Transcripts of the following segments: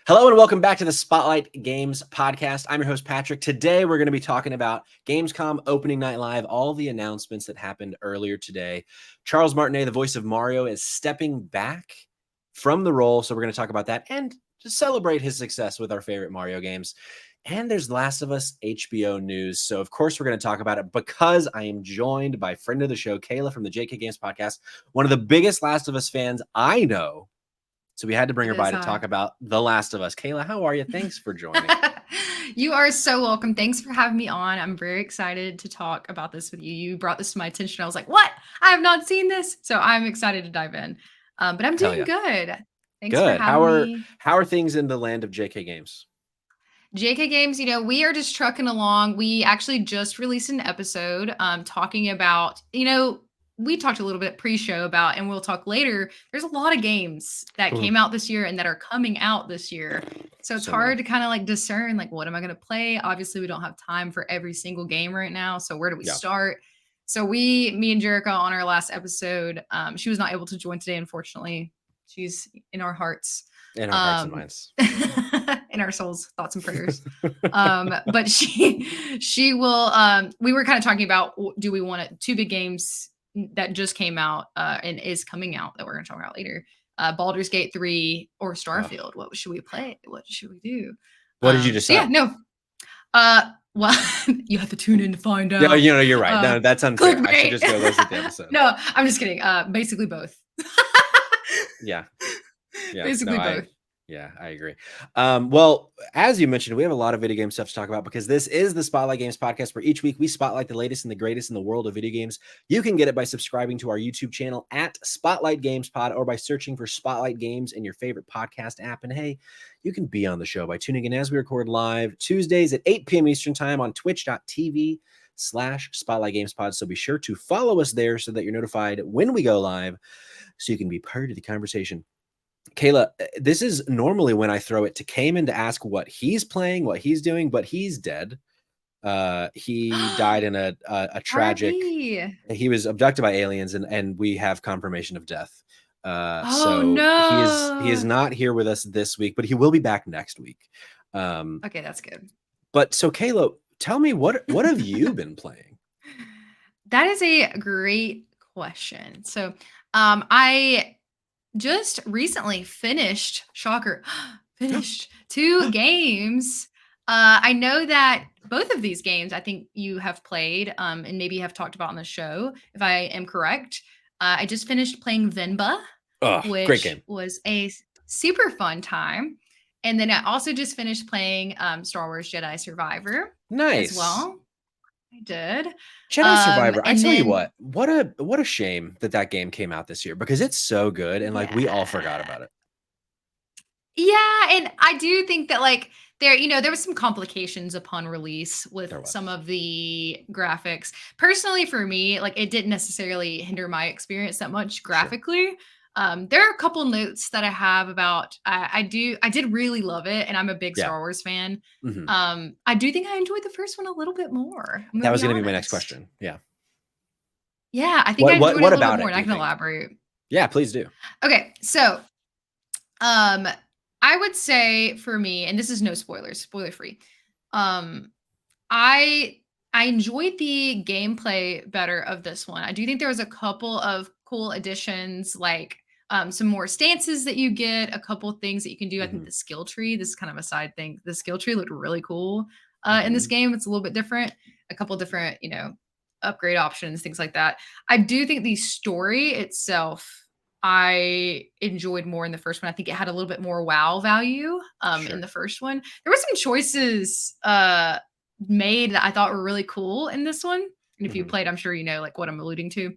Hello and welcome back to the Spotlight Games podcast. I'm your host, Patrick. Today, we're going to be talking about Gamescom Opening Night Live, all the announcements that happened earlier today. Charles Martinet, the voice of Mario, is stepping back from the role, so we're going to talk about that and just celebrate his success with our favorite Mario games. And there's Last of Us HBO news. So, of course, we're going to talk about it because I am joined by friend of the show, Kayla from the JK Games podcast, one of the biggest Last of Us fans I know. So we had to bring her by to talk about The Last of Us. Kayla, how are you? Thanks for joining. You are so welcome. Thanks for having me on. I'm very excited to talk about this with you. You brought this to my attention. I was like, what? I have not seen this. So I'm excited to dive in. But I'm doing good. Thanks for having me. How are things in the land of JK Games? JK Games, we are just trucking along. We actually just released an episode talking about, we talked a little bit pre-show about, and we'll talk later. There's a lot of games that came out this year and that are coming out this year. So it's hard to kind of like discern, like, what am I going to play? Obviously, we don't have time for every single game right now. So where do we start? So me and Jerica on our last episode, she was not able to join today, unfortunately. She's in our hearts. In our hearts and minds. In our souls, thoughts and prayers. But she will, we were kind of talking about, do we want two big games that just came out and is coming out that we're going to talk about later. Baldur's Gate 3 or Starfield. What should we play? What should we do? What did you decide? Well, you have to tune in to find out. No, you're right. No, that's unfair. I should just go listen to the episode. No, I'm just kidding. Basically both. Yeah. Basically both. I agree. Well, as you mentioned, we have a lot of video game stuff to talk about because this is the Spotlight Games podcast where each week we spotlight the latest and the greatest in the world of video games. You can get it by subscribing to our YouTube channel at Spotlight Games Pod or by searching for Spotlight Games in your favorite podcast app. And hey, you can be on the show by tuning in as we record live Tuesdays at 8 p.m. Eastern time on twitch.tv/Spotlight Games Pod. So be sure to follow us there so that you're notified when we go live so you can be part of the conversation. Kayla, this is normally when I throw it to Cayman to ask what he's playing, what he's doing, but he's dead. He died in a tragic. He was abducted by aliens, and we have confirmation of death. No. He is not here with us this week, but he will be back next week. Okay, that's good. But so, Kayla, tell me what have you been playing? That is a great question. So, I just recently finished, shocker, two games. I know that both of these games, I think you have played and maybe have talked about on the show, if I am correct. I just finished playing Venba, which great game. Was a super fun time. And then I also just finished playing Star Wars Jedi Survivor. Nice. As well. I did. Jedi Survivor. I tell you what a shame that game came out this year because it's so good and like we all forgot about it. Yeah, and I do think that like there was some complications upon release with some of the graphics. Personally, for me, like it didn't necessarily hinder my experience that much graphically. Sure. There are a couple notes that I have about. I did really love it, and I'm a big Star Wars fan. Mm-hmm. I do think I enjoyed the first one a little bit more. That was going to be my next question. Yeah. Yeah, I think I enjoyed it a little bit more, and I can elaborate. Yeah, please do. Okay, so, I would say for me, and this is no spoilers, spoiler free. I enjoyed the gameplay better of this one. I do think there was a couple of cool additions, like some more stances that you get, a couple of things that you can do. I think the skill tree, this is kind of a side thing. The skill tree looked really cool in this game. It's a little bit different, a couple different, upgrade options, things like that. I do think the story itself, I enjoyed more in the first one. I think it had a little bit more wow value in the first one. There were some choices made that I thought were really cool in this one. And if you played, I'm sure you know like what I'm alluding to.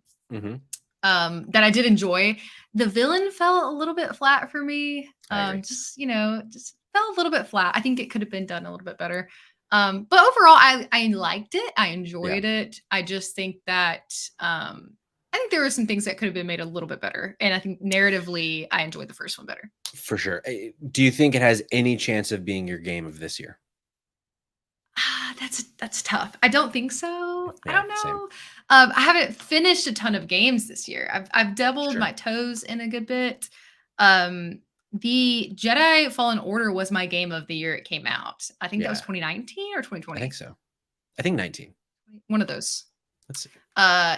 That I did enjoy. The villain fell a little bit flat for me. Just fell a little bit flat. I think it could have been done a little bit better. But overall, I liked it. I enjoyed it. I just think that I think there were some things that could have been made a little bit better. And I think narratively, I enjoyed the first one better. For sure. Do you think it has any chance of being your game of this year? That's tough. I don't think so. I don't know. I haven't finished a ton of games this year. I've dabbled my toes in a good bit. The Jedi Fallen Order was my game of the year it came out. I think that was Yeah, 2019 or I think 2020. so. I think 19. One of those. Let's see.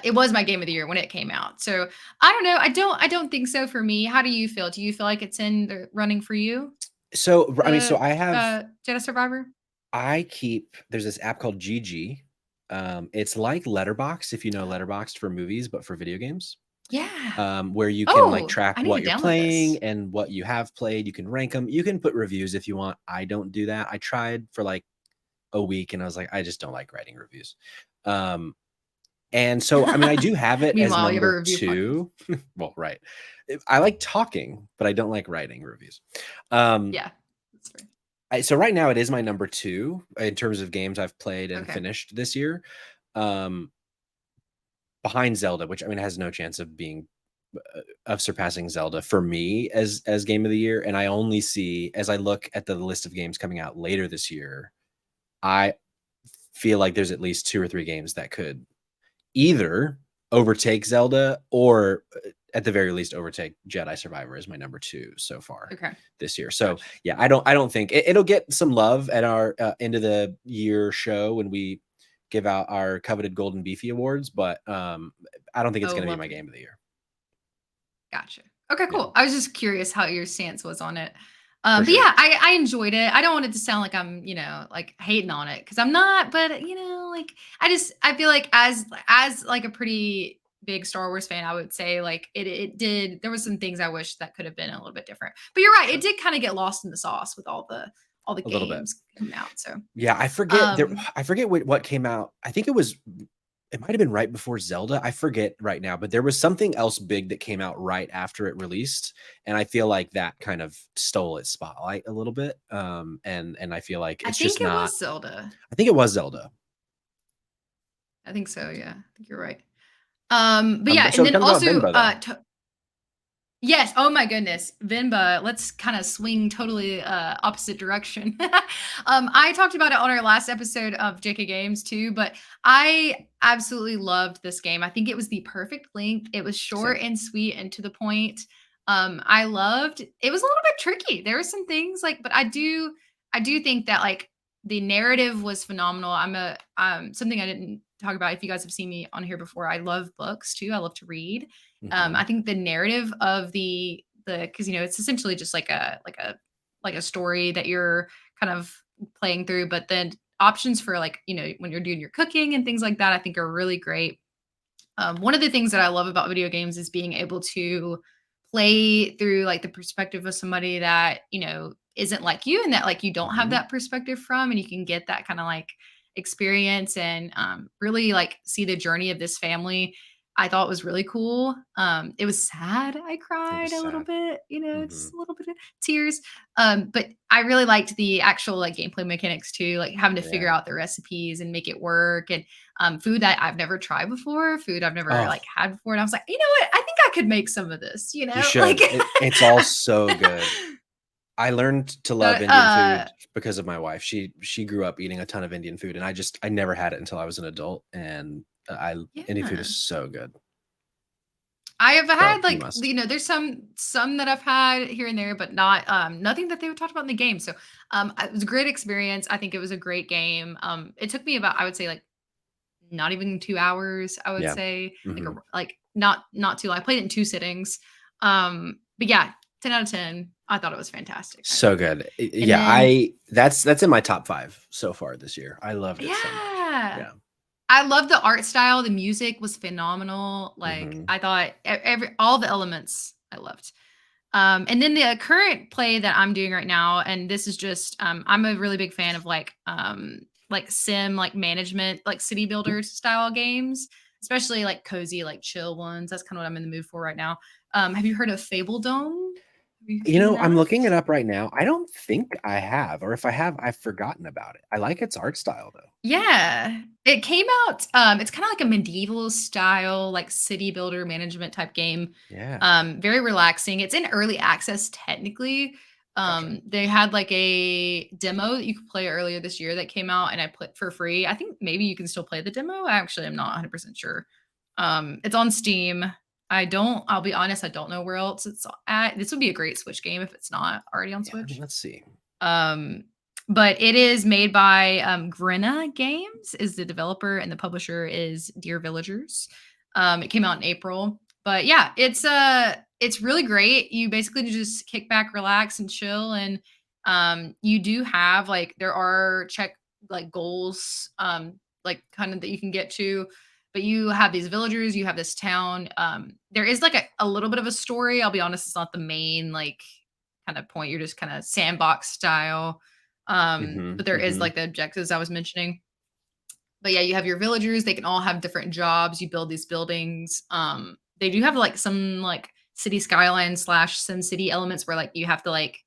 It was my game of the year when it came out. So I don't know. I don't think so for me. How do you feel? Do you feel like it's in the running for you? So I mean, so The I have Jedi Survivor? there's this app called GG. It's like Letterboxd, if you know Letterboxd for movies, but for video games. Yeah. Where you can like Oh, track I need to what you're download playing this. and what you have played. You can rank them. You can put reviews if you want. I don't do that. I tried for like a week and I was like, I just don't like writing reviews. Um, and so, I mean, I do have it as Meanwhile, you have a number review podcast. 2. Well, right. I like talking, but I don't like writing reviews. Um, Yeah. That's fair. so right now it is my number 2 in terms of games I've played and Okay. finished this year. Um, behind Zelda, which I mean has no chance of being of surpassing Zelda for me as game of the year. And I only see, as I look at the list of games coming out later this year, I feel like there's at least 2 or 3 games that could either overtake Zelda or at the very least overtake Jedi Survivor as my number 2 so far Okay. this year. So Gotcha. yeah, I don't think it'll get some love at our end of the year show when we give out our coveted Golden Beefy awards, but I don't think it's Oh, going to be my lovely. game of the year. Gotcha. Okay, Yeah, cool. I was just curious how your stance was on it. for But sure. yeah, I enjoyed it. I don't want it to sound like I'm, like hating on it because I'm not. But like I feel like as like a pretty big Star Wars fan, I would say like it did. There was some things I wish that could have been a little bit different. But you're right. It Sure. did kind of get lost in the sauce with all the A little bit. games coming out. So Yeah, um, I forget what came out. I think it might have been right before Zelda. I forget right now, but there was something else big that came out right after it released, and I feel like that kind of stole its spotlight a little bit. And I feel like I it's think just it not. was Zelda. I think it was Zelda. I think so. Yeah, I think you're right. But yeah, So and then tell me about also Venba though. yes. Oh my goodness. Venba, let's kind of swing totally opposite direction. I talked about it on our last episode of JK Games too, but I absolutely loved this game. I think it was the perfect length. It was short Same. and sweet and to the point. I loved it was a little bit tricky. There were some things like, but I do think that like the narrative was phenomenal. I'm a something I didn't talk about if you guys have seen me on here before. I love books too. I love to read. Hmm. I think the narrative of the because it's essentially just like a story that you're kind of playing through, but then options for like when you're doing your cooking and things like that, I think are really great. One of the things that I love about video games is being able to play through like the perspective of somebody that isn't like you and that like you don't have Hmm. that perspective from, and you can get that kind of like experience and really like see the journey of this family. I thought was really cool. It was sad. I It cried was a little sad. bit, Hmm. just a little bit of tears. But I really liked the actual like gameplay mechanics too, like having to figure Yeah. out the recipes and make it work, and food that I've never tried before, food I've never Oh, like had before. And I was like, you know what? I think I could make some of this, you like should. It's all so good. I learned to love that, Indian food because of my wife. She grew up eating a ton of Indian food, and I never had it until I was an adult. And I Indian food is yeah. so good. I have So had you like must. there's some that I've had here and there, but not nothing that they would talk about in the game. So it was a great experience. I think it was a great game. It took me about I would say like not even 2 hours. I would Yeah. say like Hmm. like not too long. I played it in two sittings. But yeah, 10 out of 10. I thought it was fantastic. I So loved it. good. And Yeah, then that's in my top 5 so far this year. I loved it so much. yeah. Yeah. I love the art style, the music was phenomenal, like, Hmm. I thought every all the elements I loved. And then the current play that I'm doing right now, and this is just, I'm a really big fan of like sim, like management, like city builder style games, especially like cozy, like chill ones. That's kind of what I'm in the mood for right now. Have you heard of Fable Dome? Have you seen I'm that? looking it up right now. I don't think I have, or if I have, I've forgotten about it. I like its art style though. Yeah. It came out, it's kinda like a medieval style, like, city builder management type game. Yeah. Very relaxing. It's in early access technically. Gotcha. They had, like, a demo that you could play earlier this year that came out, and I put for free. I think maybe you can still play the demo. I actually am not 100% sure. It's on Steam. I'll be honest, I don't know where else it's at. This would be a great Switch game if it's not already on Yeah, Switch. let's see. But it is made by Grinna Games is the developer, and the publisher is Dear Villagers. It came out in April. But yeah, it's really great. You basically just kick back, relax, and chill. And you do have like there are like goals like kind of that you can get to. But you have these villagers, you have this town. There is like a little bit of a story. I'll be honest, it's not the main like kind of point. You're just kind of sandbox style. But there is like the objectives I was mentioning. But yeah, you have your villagers. They can all have different jobs. You build these buildings. They do have like some like city skyline / Sim City elements where like you have to like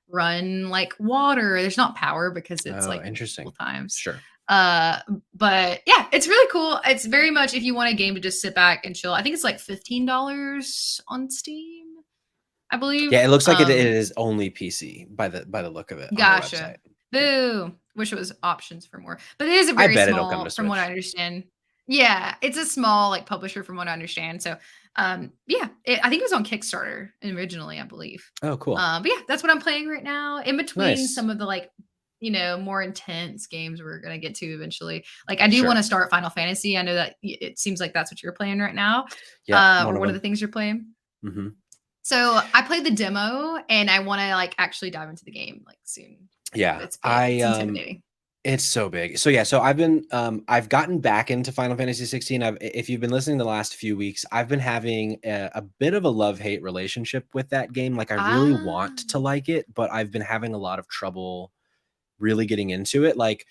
run like water. There's not power because it's like interesting times. Sure. But yeah, it's really cool. It's very much if you want a game to just sit back and chill. I think it's like $15 on Steam, I believe. Yeah, it looks like it is only PC by the look of it on their website. Boo. Wish it was options for more. But it is a very small, from what I understand. Yeah, it's a small like publisher from what I understand. So yeah, I think it was on Kickstarter originally, I believe. Oh, cool. But yeah, that's what I'm playing right now. In between some of the like, more intense games we're gonna get to eventually. Like I do want to start Final Fantasy. I know that it seems like that's what you're playing right now. Yeah. Or one of the things you're playing. Mm-hmm. So I played the demo and I want to like actually dive into the game like soon. Yeah, it's intimidating. It's so big. So yeah, so I've been I've gotten back into Final Fantasy 16. If you've been listening the last few weeks, I've been having a bit of a love-hate relationship with that game. Like I really want to like it, but I've been having a lot of trouble really getting into it. Like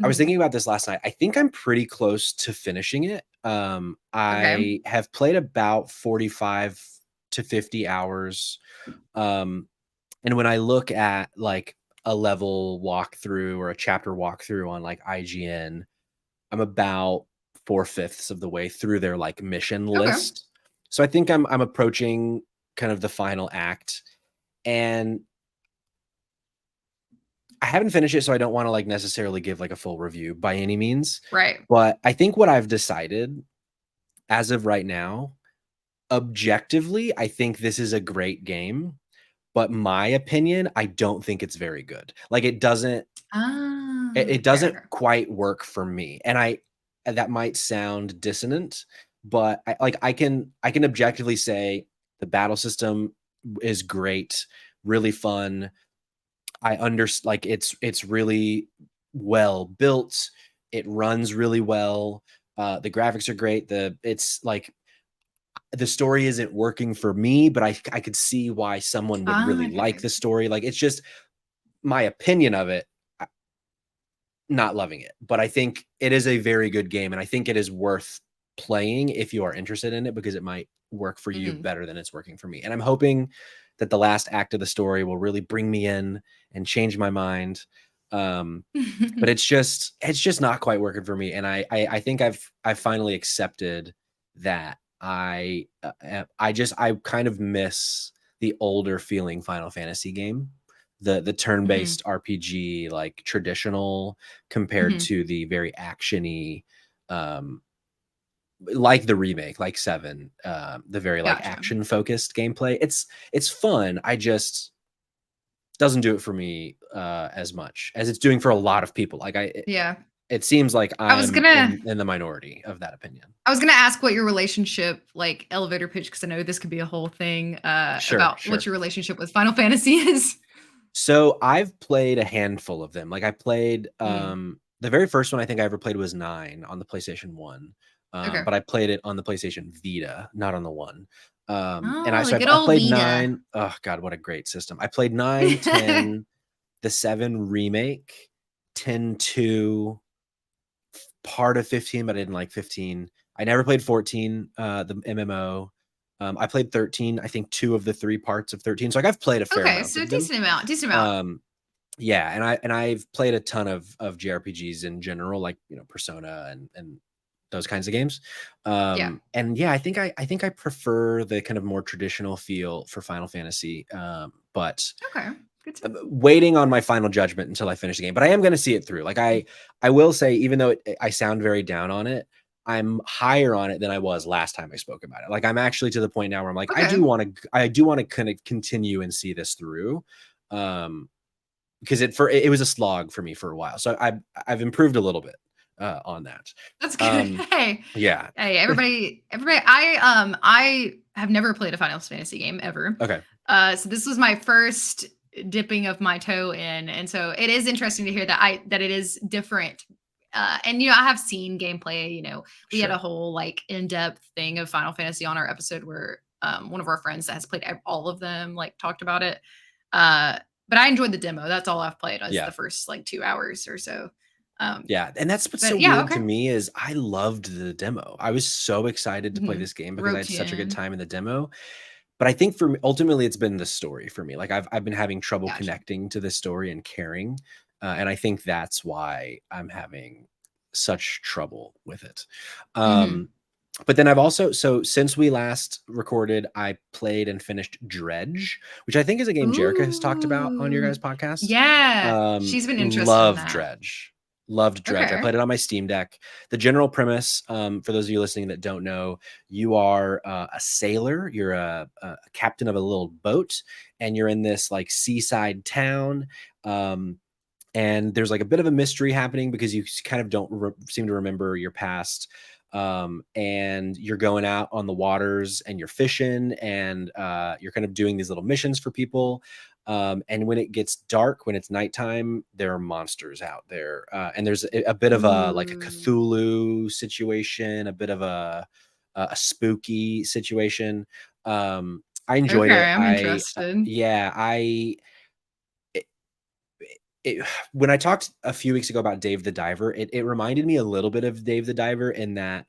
I was thinking about this last night. I think I'm pretty close to finishing it. I have played about 45 to 50 hours. And when I look at like a level walkthrough or a chapter walkthrough on like IGN, I'm about 4/5 of the way through their like mission list. So I think I'm approaching kind of the final act, and I haven't finished it, so I don't want to like necessarily give like a full review by any means. Right. But I think what I've decided as of right now, objectively, I think this is a great game. But my opinion, I don't think it's very good. Like it doesn't quite work for me. And that might sound dissonant, but I can objectively say the battle system is great, really fun. Like it's really well built. It runs really well. The graphics are great. It's like the story isn't working for me, but I could see why someone would really like the story. Like it's just my opinion of it, not loving it, but I think it is a very good game. And I think it is worth playing if you are interested in it, because it might work for you better than it's working for me. And I'm hoping that the last act of the story will really bring me in and change my mind. But it's just not quite working for me. And I think I've finally accepted that I kind of miss the older feeling Final Fantasy game, the turn-based RPG, like traditional, compared to the very actiony, like the remake, like 7, the very like action focused gameplay. It's fun. I just doesn't do it for me as much as it's doing for a lot of people. Like it seems like I'm in the minority of that opinion. I was going to ask what your relationship, like elevator pitch, because I know this could be a whole thing about what your relationship with Final Fantasy is. So I've played a handful of them. Like I played the very first one I think I ever played was 9 on the PlayStation 1. But I played it on the PlayStation Vita, not on the 1. And I played Vita. 9. Oh God, what a great system. I played 9, 10, the 7 remake, 10-2, part of 15, but I didn't like 15. I never played 14, the MMO. I played 13, I think 2 of the 3 parts of 13. So like I've played a fair amount. So decent amount. Yeah, and I've played a ton of JRPGs in general, like Persona and those kinds of games. And yeah, I think I prefer the kind of more traditional feel for Final Fantasy. But waiting on my final judgment until I finish the game. But I am going to see it through. Like I will say, even though I sound very down on it, I'm higher on it than I was last time I spoke about it. Like I'm actually to the point now where I'm like, Okay. I do want to kind of continue and see this through. Because it was a slog for me for a while. So I've improved a little bit on that. That's good. Hey. Yeah. Hey, everybody. I have never played a Final Fantasy game ever. Okay. So this was my first dipping of my toe in, and so it is interesting to hear that it is different. And I have seen gameplay. We had a whole like in-depth thing of Final Fantasy on our episode where one of our friends that has played all of them like talked about it. But I enjoyed the demo. That's all I've played was the first like 2 hours or so. Yeah, and that's what's so weird to me is I loved the demo. I was so excited to play this game because I had such a good time in the demo. But I think for me, ultimately, it's been the story for me. Like I've been having trouble connecting to the story and caring, and I think that's why I'm having such trouble with it. But then I've also, so since we last recorded, I played and finished Dredge, which I think is a game Jerica has talked about on your guys' podcast. Yeah, she's been interested in that. Dredge. Loved Dredge. Okay. I played it on my Steam Deck. The general premise, for those of you listening that don't know, you are a sailor. You're a captain of a little boat, and you're in this like seaside town. And there's like a bit of a mystery happening because you kind of don't seem to remember your past. And you're going out on the waters and you're fishing and you're kind of doing these little missions for people. And when it gets dark, when it's nighttime, there are monsters out there. And there's a bit of a like a Cthulhu situation, a bit of a spooky situation. I enjoyed it. I'm interested. When I talked a few weeks ago about Dave the Diver, it reminded me a little bit of Dave the Diver in that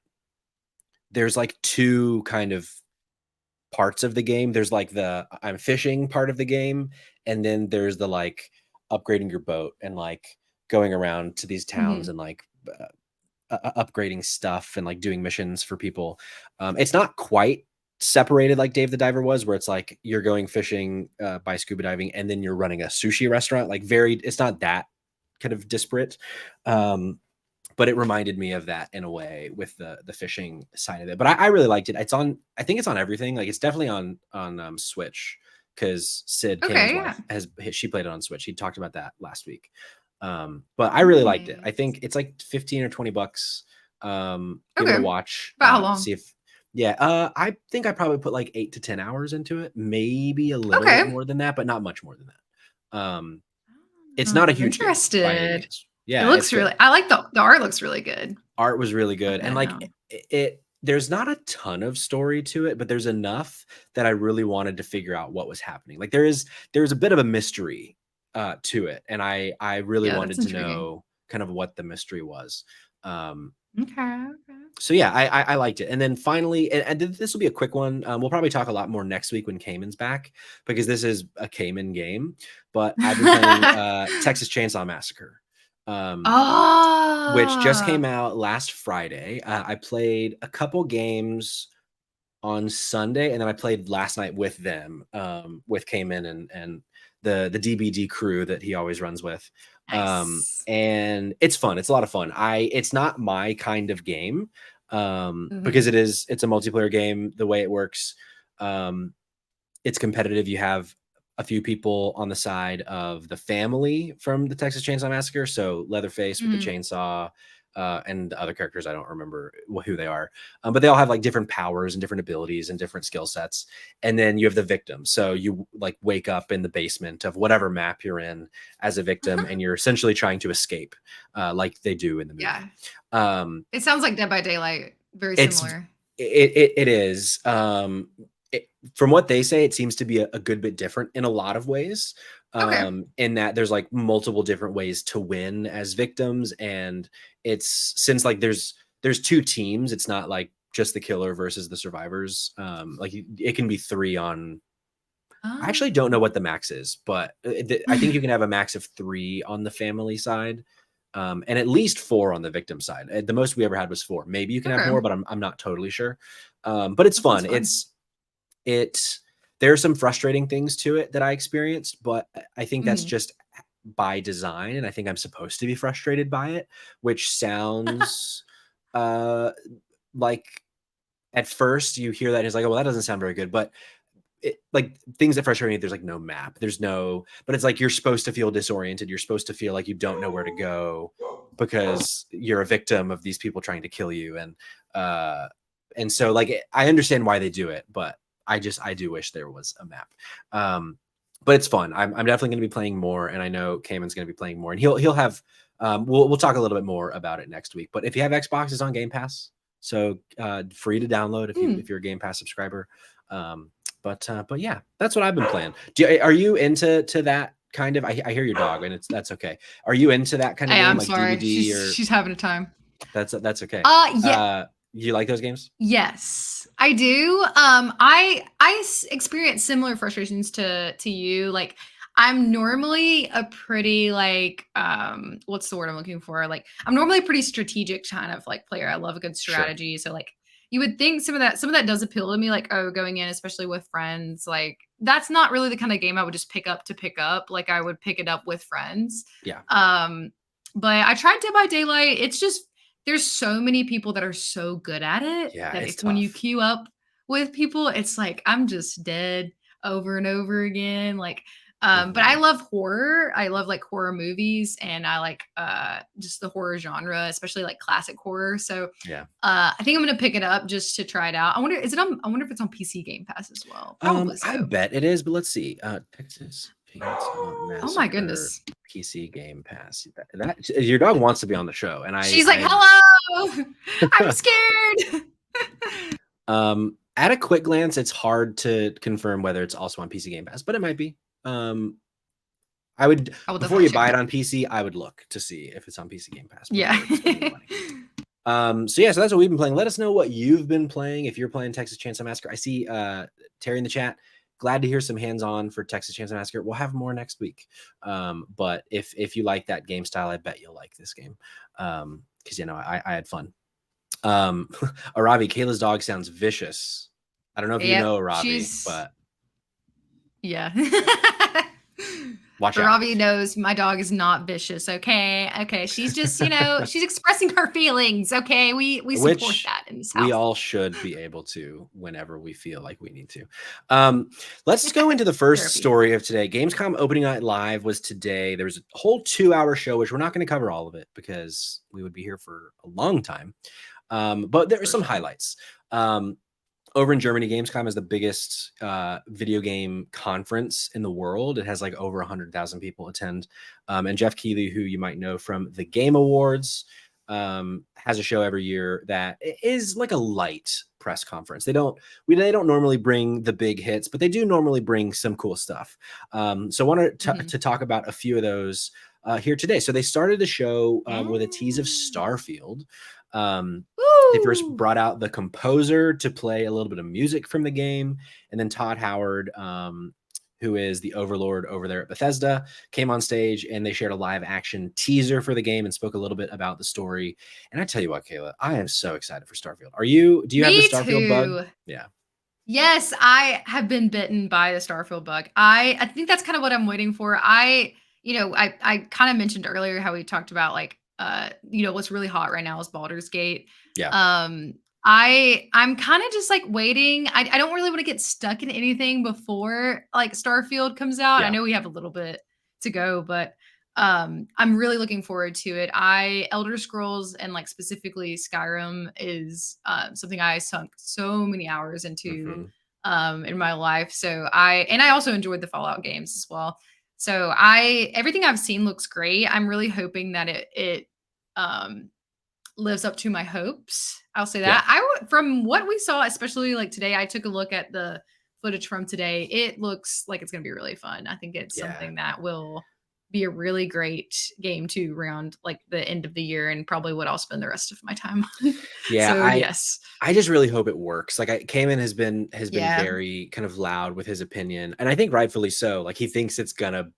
there's like two kind of parts of the game. There's like the I'm fishing part of the game, and then there's the like upgrading your boat and like going around to these towns and like upgrading stuff and like doing missions for people. It's not quite separated like Dave the Diver was, where it's like you're going fishing by scuba diving and then you're running a sushi restaurant. Like it's not that kind of disparate. But it reminded me of that in a way with the fishing side of it. But I really liked it. I think it's on everything. Like it's definitely on Switch because Sid Kane's wife she played it on Switch. He talked about that last week. But I really liked it. I think it's like 15 or 20 bucks. Give it a watch. About how long? See if I think I probably put like 8 to 10 hours into it, maybe a little bit more than that, but not much more than that. It's not a huge game by any means. Yeah, it looks really. I like the art. Looks really good. Art was really good, and like it. There's not a ton of story to it, but there's enough that I really wanted to figure out what was happening. Like there's a bit of a mystery to it, and I really wanted to know kind of what the mystery was. Okay. So yeah, I liked it. And then finally, and this will be a quick one. We'll probably talk a lot more next week when Cayman's back because this is a Cayman game. But I've been playing Texas Chainsaw Massacre, which just came out last Friday. I played a couple games on Sunday, and then I played last night with them, with Cayman and the DBD crew that he always runs with. Nice. And it's fun. It's a lot of fun. It's not my kind of game because it's a multiplayer game. The way it works, it's competitive. You have a few people on the side of the family from the Texas Chainsaw Massacre. So Leatherface with the chainsaw, and the other characters, I don't remember who they are, but they all have like different powers and different abilities and different skill sets. And then you have the victim. So you like wake up in the basement of whatever map you're in as a victim, and you're essentially trying to escape, like they do in the movie. Yeah. It sounds like Dead by Daylight. Very similar. It is. From what they say, it seems to be a good bit different in a lot of ways. In that there's like multiple different ways to win as victims, and it's since like there's two teams, it's not like just the killer versus the survivors. Like it can be 3 on. I actually don't know what the max is, but I think you can have a max of 3 on the family side, and at least 4 on the victim side. The most we ever had was 4. Maybe you can have more, but I'm not totally sure. But it's fun. There are some frustrating things to it that I experienced, but I think that's just by design. And I think I'm supposed to be frustrated by it, which sounds like at first you hear that and it's like, oh, well, that doesn't sound very good. But like things that frustrate me, there's like no map. But it's like you're supposed to feel disoriented. You're supposed to feel like you don't know where to go because you're a victim of these people trying to kill you. And so like I understand why they do it, but I do wish there was a map. But it's fun. I'm definitely going to be playing more, and I know Cayman's going to be playing more, and he'll have. We'll talk a little bit more about it next week. But if you have Xbox, it's on Game Pass, so free to download if you're a Game Pass subscriber. But yeah, that's what I've been playing. Are you into that kind of? I hear your dog, and that's okay. Are you into that kind of game, I'm like sorry. DVD She's having a time. That's okay. Yeah. You like those games? Yes, I do. Experience similar frustrations to you. Like, I'm normally a pretty like what's the word I'm looking for? Like, I'm normally a pretty strategic kind of like player. I love a good strategy. Sure. So like you would think some of that does appeal to me, like, oh, going in, especially with friends, like that's not really the kind of game I would just pick up to pick up. Like I would pick it up with friends. Yeah. But I tried Dead by Daylight. It's just there's so many people that are so good at it that when you queue up with people, it's like I'm just dead over and over again. Like, but I love horror. I love like horror movies, and I like just the horror genre, especially like classic horror. So yeah, I think I'm gonna pick it up just to try it out. I wonder if it's on PC Game Pass as well. Probably so. I bet it is, but let's see. Texas Chainsaw Massacre. Oh my goodness. PC Game Pass. That your dog wants to be on the show, and she's like, hello, I'm scared. At a quick glance, it's hard to confirm whether it's also on PC Game Pass, but it might be. I would before you buy it on PC, I would look to see if it's on PC Game Pass. Yeah. So that's what we've been playing. Let us know what you've been playing. If you're playing Texas Chainsaw Massacre, I see Terry in the chat. Glad to hear some hands-on for Texas Chainsaw Massacre. We'll have more next week. But if you like that game style, I bet you'll like this game. Because I had fun. Aravi, Kayla's dog sounds vicious. I don't know if you know Aravi, but yeah. Watch out. Robbie knows my dog is not vicious. Okay. She's just, she's expressing her feelings. Okay. We support that in this house. We all should be able to whenever we feel like we need to. Let's go into the first story of today. Gamescom Opening Night Live was today. There was a whole 2-hour show, which we're not going to cover all of it because we would be here for a long time. But there are some highlights. Over in Germany, Gamescom is the biggest video game conference in the world. It has like over 100,000 people attend. And Jeff Keighley, who you might know from the Game Awards, has a show every year that is like a light press conference. They don't normally bring the big hits, but they do normally bring some cool stuff. So I wanted to talk about a few of those here today. So they started the show with a tease of Starfield. They first brought out the composer to play a little bit of music from the game, and then Todd Howard, who is the overlord over there at Bethesda, came on stage and they shared a live action teaser for the game and spoke a little bit about the story. And I tell you what, Kayla, I am so excited for Starfield. Do you have the Starfield bug? Yeah. Yes, I have been bitten by the Starfield bug. I think that's kind of what I'm waiting for. I kind of mentioned earlier how we talked about like what's really hot right now is Baldur's Gate. Yeah. I'm kind of just like waiting. I don't really want to get stuck in anything before like Starfield comes out. Yeah. I know we have a little bit to go, but I'm really looking forward to it. Elder Scrolls and like specifically Skyrim is something I sunk so many hours into in my life. So I also enjoyed the Fallout games as well. So everything I've seen looks great. I'm really hoping that it lives up to my hopes. I'll say that. Yeah. From what we saw, especially like today, I took a look at the footage from today. It looks like it's going to be really fun. I think it's something that will be a really great game to round like the end of the year and probably what I'll spend the rest of my time on. Yeah. So, yes. I just really hope it works. Like Cayman has been very kind of loud with his opinion, and I think rightfully so. Like he thinks it's gonna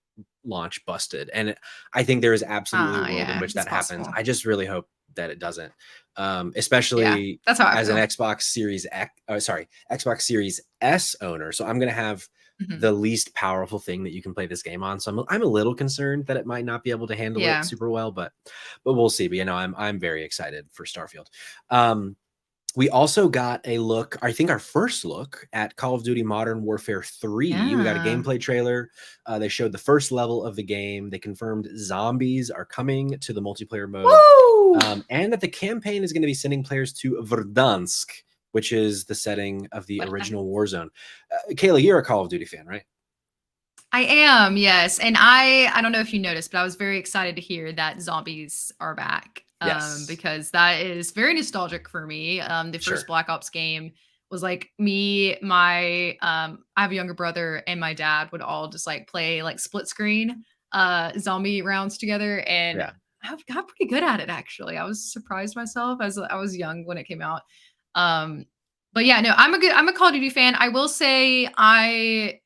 launch busted, and I think there is absolutely a world in which that happens. I just really hope that it doesn't, especially that's how as an Xbox Series Xbox Series S owner. So I'm gonna have the least powerful thing that you can play this game on. So I'm a little concerned that it might not be able to handle it super well, but we'll see. But I'm very excited for Starfield. We also got a look, I think our first look at Call of Duty Modern Warfare 3. We got a Yeah. gameplay trailer. They showed the first level of the game. They confirmed zombies are coming to the multiplayer mode, Woo! and that the campaign is going to be sending players to Verdansk, which is the setting of the What original Warzone. Kayla, you're a Call of Duty fan, right? I am, yes. And I don't know if you noticed, but I was very excited to hear that zombies are back. Yes. Because that is very nostalgic for me. The first Sure. Black Ops game was like me, my I have a younger brother and my dad would all just like play like split screen zombie rounds together. And Yeah. I got pretty good at it actually. I was surprised myself as I was young when it came out. Um, but yeah, no, I'm a Call of Duty fan. I will say I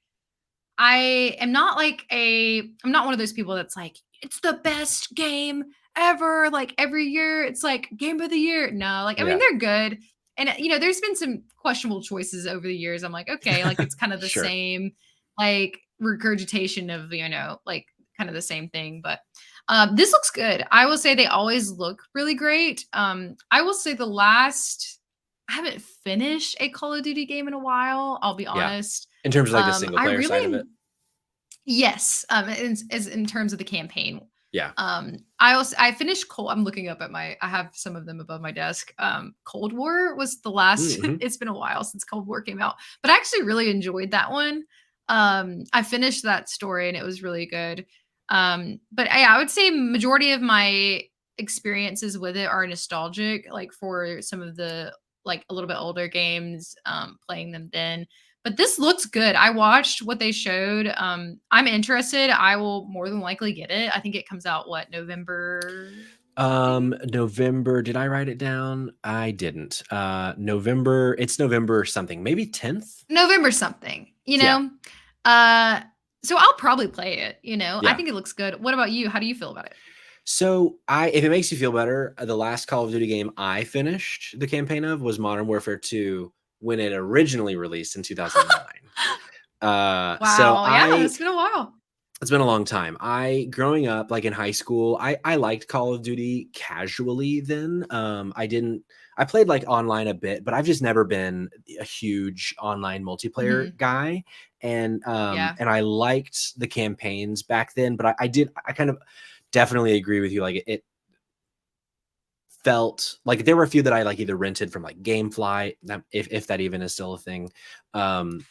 am not I'm not one of those people that's like, it's the best game ever. Like every year, it's like game of the year. No, like, I mean, Yeah. they're good. And, there's been some questionable choices over the years. I'm like, okay, like it's kind of the Sure. same, like regurgitation of, like kind of the same thing. But this looks good. I will say they always look really great. I will say I haven't finished a Call of Duty game in a while. I'll be Yeah. honest. In terms of like the single I player side of really it. Yes, in terms of the campaign. Yeah. I finished Cold. I'm looking up at I have some of them above my desk. Cold War was the last. Mm-hmm. It's been a while since Cold War came out, but I actually really enjoyed that one. I finished that story and it was really good. But I would say majority of my experiences with it are nostalgic, like for some of the like a little bit older games, playing them then. But this looks good. I watched what they showed. I'm interested. I will more than likely get it. I think it comes out November something? November. Did I write it down? I didn't. November. It's November something. Maybe 10th. November something, Yeah. So I'll probably play it, I Yeah. think it looks good. What about you? How do you feel about it? So if it makes you feel better, the last Call of Duty game I finished the campaign of was Modern Warfare 2 when it originally released in 2009. So Wow, yeah, it's been a while. it's been a long time. Growing up, like in high school, I liked Call of Duty casually then. I played like online a bit, but I've just never been a huge online multiplayer Mhm. guy. And Yeah. I liked the campaigns back then, but I kind of definitely agree with you. Like it felt like there were a few that I like either rented from like Gamefly, if that even is still a thing, um,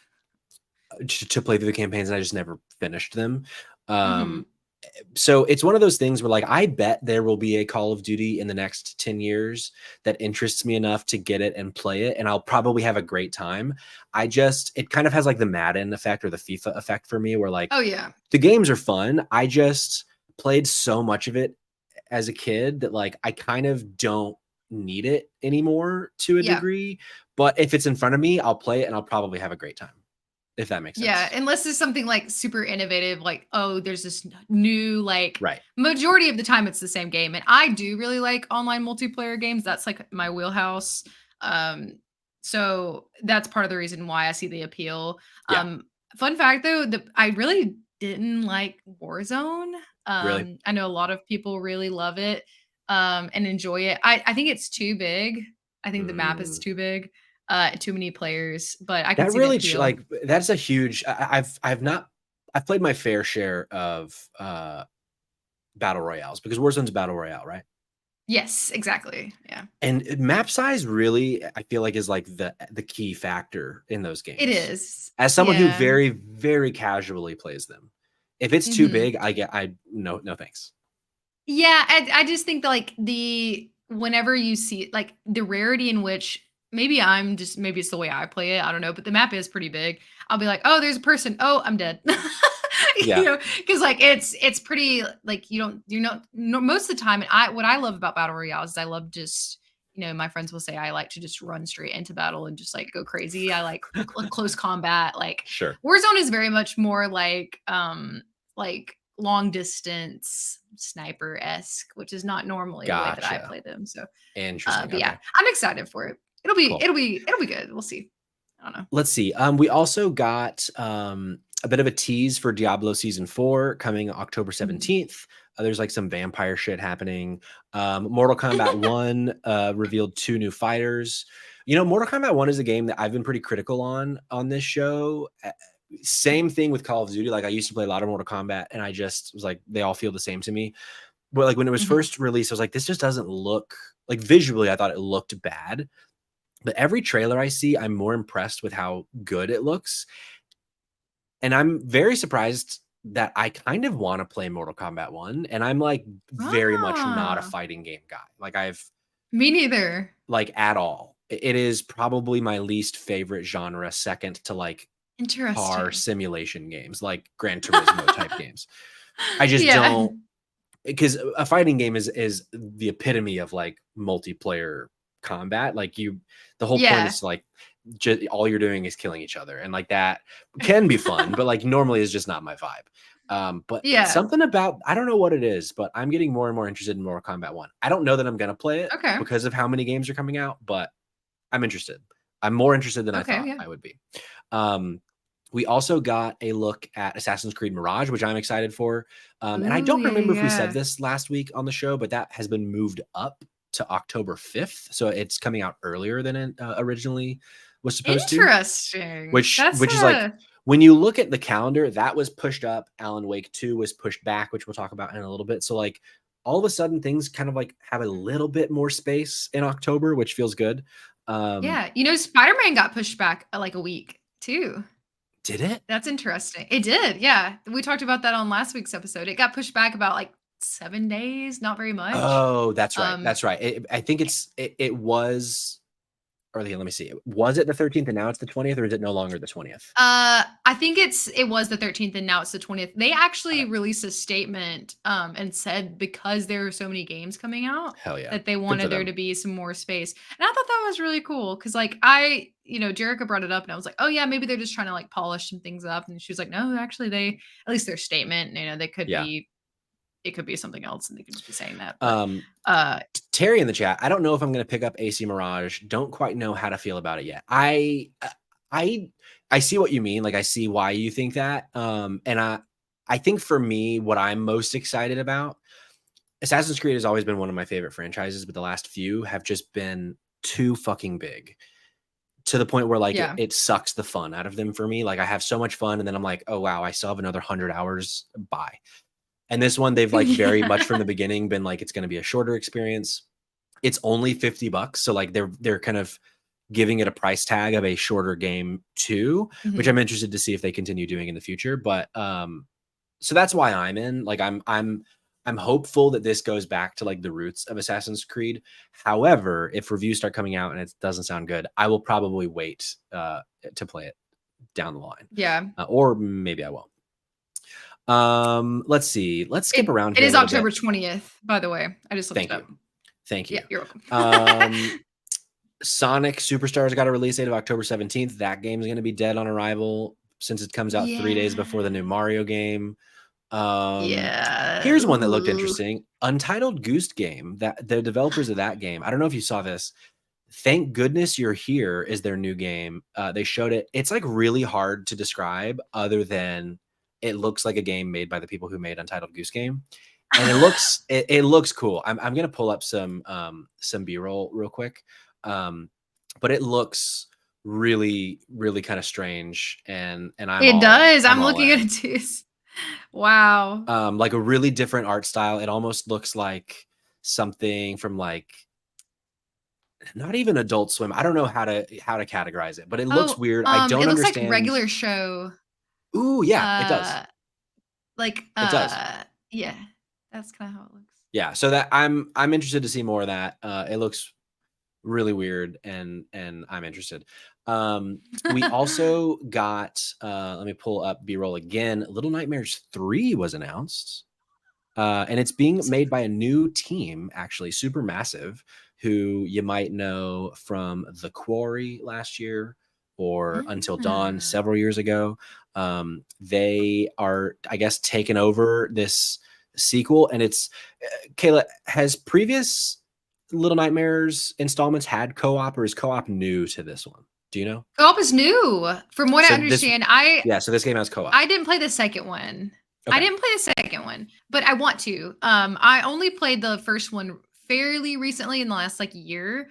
to play through the campaigns, and I just never finished them. Mhm. Um, so it's one of those things where like I bet there will be a Call of Duty in the next 10 years that interests me enough to get it and play it, and I'll probably have a great time. It kind of has like the Madden effect or the FIFA effect for me, where like Oh, yeah. the games are fun. I just played so much of it as a kid that like I kind of don't need it anymore to a Yeah. degree. But if it's in front of me, I'll play it and I'll probably have a great time, if that makes Yeah, sense. unless it's something like super innovative, like, oh, there's this new, like, Right. majority of the time it's the same game. And I do really like online multiplayer games. That's like my wheelhouse. Um, so that's part of the reason why I see the appeal. Yeah. Fun fact though, I really didn't like Warzone. Really. I know a lot of people really love it and enjoy it. I think it's too big. I think the map is Mm. too big, too many players, but I can That see the really appeal. that's a huge. I've played my fair share of battle royales because Warzone's a battle royale, right? Yes, exactly. Yeah. And map size really, I feel like, is like the key factor in those It games. is. As someone who Yeah. very, very casually plays them, if it's too Mhm. big, no thanks. Yeah, I just think that, like, whenever you see like, the rarity in which maybe it's the way I play it, I don't know, but the map is pretty big. I'll be like, "Oh, there's a person. Oh, I'm dead." Yeah, Because like, it's pretty like, you know no most of the time, and what I love about battle royales is I love just my friends will say I like to just run straight into battle and just, like, go crazy. I like close combat, like, sure. Warzone is very much more like long distance sniper-esque, which is not normally the way that I Gotcha. play them. So, Interesting. but yeah, Okay, I'm excited for it. cool. It'll be good. We'll see. I don't know. Let's see. We also got a bit of a tease for Diablo Season 4 coming October Mhm. 17th. There's like some vampire shit happening. Mortal Kombat 1 revealed 2 new fighters. You know, Mortal Kombat 1 is a game that I've been pretty critical on this show. Same thing with Call of Duty. Like I used to play a lot of Mortal Kombat and I just was like, they all feel the same to me. But like when it was first released, I was like, this just doesn't look like visually. I thought it looked bad. But every trailer I see, I'm more impressed with how good it looks. And I'm very surprised that I kind of want to play Mortal Kombat 1. And I'm like very much not a fighting game guy. Like Me neither. Like at all. It is probably my least favorite genre, second to like car simulation games, like Gran Turismo type games. I just don't, because a fighting game is the epitome of like multiplayer combat. Like the whole point is like just all you're doing is killing each other, and like that can be fun, but like normally is just not my vibe. But something about, I don't know what it is, but I'm getting more and more interested in Mortal Kombat 1. I don't know that I'm gonna play it because of how many games are coming out, but I'm interested. I'm more interested than I thought I would be. We also got a look at Assassin's Creed Mirage, which I'm excited for. And I don't remember if we said this last week on the show, but that has been moved up to October 5th. So it's coming out earlier than it originally was supposed to. Interesting. Which is like, when you look at the calendar, that was pushed up. Alan Wake 2 was pushed back, which we'll talk about in a little bit. So like all of a sudden things kind of like have a little bit more space in October, which feels good. Yeah. You know, Spider-Man got pushed back like a week too. Did it? That's interesting. It did. Yeah. We talked about that on last week's episode. It got pushed back about like 7 days, not very much. Oh, that's right. That's right. I think it was, or let me see. Was it the 13th and now it's the 20th, or is it no longer the 20th? I think it was the 13th and now it's the 20th. They actually released a statement and said because there are so many games coming out, that they wanted there to be some more space. And I thought that was really cool because like Jerica brought it up and I was like, oh yeah, maybe they're just trying to like polish some things up. And she was like, no, actually at least their statement, they could be, it could be something else and they could just be saying that. But, Terry in the chat, I don't know if I'm going to pick up AC Mirage. Don't quite know how to feel about it yet. I see what you mean. Like I see why you think that. And I think for me, what I'm most excited about, Assassin's Creed has always been one of my favorite franchises, but the last few have just been too fucking big to the point where like it sucks the fun out of them for me. Like I have so much fun and then I'm like, oh wow, I still have another 100 hours. Bye. And this one, they've like very much from the beginning been like, it's going to be a shorter experience. It's only $50. So like they're kind of giving it a price tag of a shorter game too, which I'm interested to see if they continue doing in the future. But so that's why I'm in. Like I'm hopeful that this goes back to like the roots of Assassin's Creed. However, if reviews start coming out and it doesn't sound good, I will probably wait to play it down the line. Yeah. Or maybe I won't. Let's see. Let's skip around. It is October 20th, by the way. I just looked it up. Thank you. Yeah, you're welcome. Sonic Superstars got a release date of October 17th. That game is going to be dead on arrival since it comes out 3 days before the new Mario game. Here's one that looked interesting. Untitled Goose Game. That the developers of that game. I don't know if you saw this. Thank Goodness You're Here is their new game. They showed it. It's like really hard to describe other than it looks like a game made by the people who made Untitled Goose Game. And it looks cool. I'm going to pull up some B-roll real quick. But it looks really, really kind of strange. And I'm looking at it too. Wow. Like a really different art style. It almost looks like something from like, not even Adult Swim. I don't know how to categorize it, but it looks weird. I don't understand. It looks like regular show. Ooh, yeah, it does. Like it does. Yeah, that's kind of how it looks. Yeah, so that I'm interested to see more of that. It looks really weird, and I'm interested. We also got. Let me pull up B-roll again. Little Nightmares 3 was announced, and it's being made by a new team, actually, Supermassive, who you might know from The Quarry last year or Until Dawn several years ago. They are, I guess, taking over this sequel, and it's Kayla, has previous Little Nightmares installments had co-op, or is co-op new to this one? Do you know? Co-op is new, from what I understand. So this game has co-op. I didn't play the second one. I Okay. didn't play the second one, but I want to. I only played the first one fairly recently in the last like year.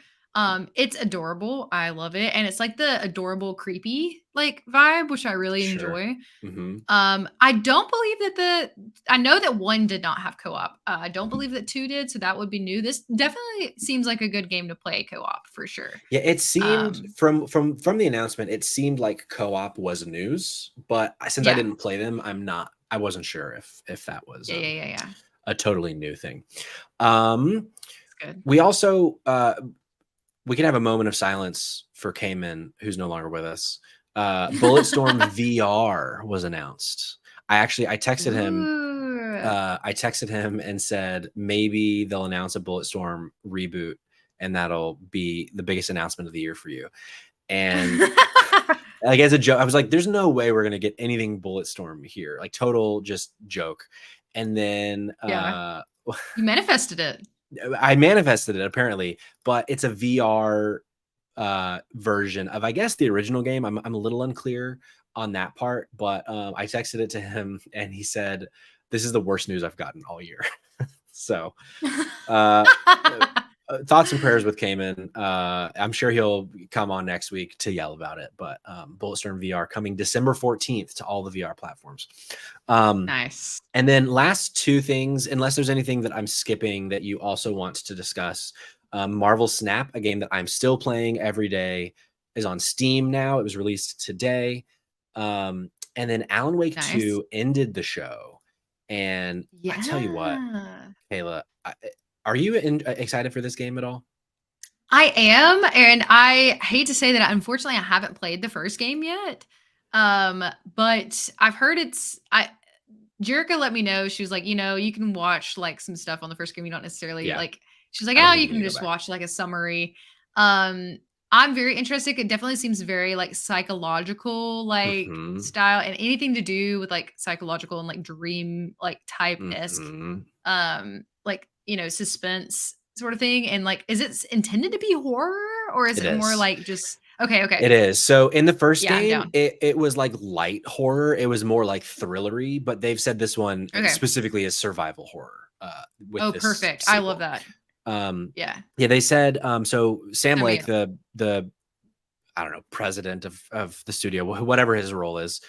It's adorable. I love it. And it's like the adorable, creepy like vibe, which I really Sure. enjoy. Hmm. I don't believe that I know that one did not have co-op. I don't believe that two did, so that would be new. This definitely seems like a good game to play co-op for sure. Yeah, it seemed Um, from the announcement, it seemed like co-op was news, but since I yeah. didn't play them, I wasn't sure if that was Yeah. a totally new thing. Um, It's good. we also we can have a moment of silence for Cayman, who's no longer with us. Bulletstorm VR was announced. I texted him. Ooh. I texted him and said maybe they'll announce a Bulletstorm reboot, and that'll be the biggest announcement of the year for you. And like as a joke, I was like, "There's no way we're gonna get anything Bulletstorm here." Like total just joke. And then Yeah. You manifested it. I manifested it apparently, but it's a VR version of I guess the original game. I'm a little unclear on that part, but I texted it to him and he said, "This is the worst news I've gotten all year." So uh, thoughts and prayers with Cayman. I'm sure he'll come on next week to yell about it. But Bulletstorm VR coming December 14th to all the VR platforms. Nice. And then last two things, unless there's anything that I'm skipping that you also want to discuss. Marvel Snap, a game that I'm still playing every day, is on Steam now. It was released today. And then Alan Wake Nice. 2 ended the show. And I tell you what, Yeah. Kayla, are you excited for this game at all? I am, and I hate to say that unfortunately I haven't played the first game yet. But I've heard Jerica let me know. She was like, you can watch like some stuff on the first game. You don't necessarily Yeah, like she's like, I don't oh, think you you need can to go just back. watch like a summary. I'm very interested. It definitely seems very like psychological like Hmm. style and anything to do with like psychological and like dream like type-esque Hmm. like suspense sort of thing. And like is it intended to be horror or is It it more is. like just okay. It is. So in the first Yeah, I'm game, down. it was like light horror. It was more like thrillery, but they've said this one Okay. specifically is survival horror with Oh, this perfect. I love sequel. that. Um, Yeah. yeah, they said so Sam Sign me Lake, up. the I don't know, president of the studio, whatever his role is,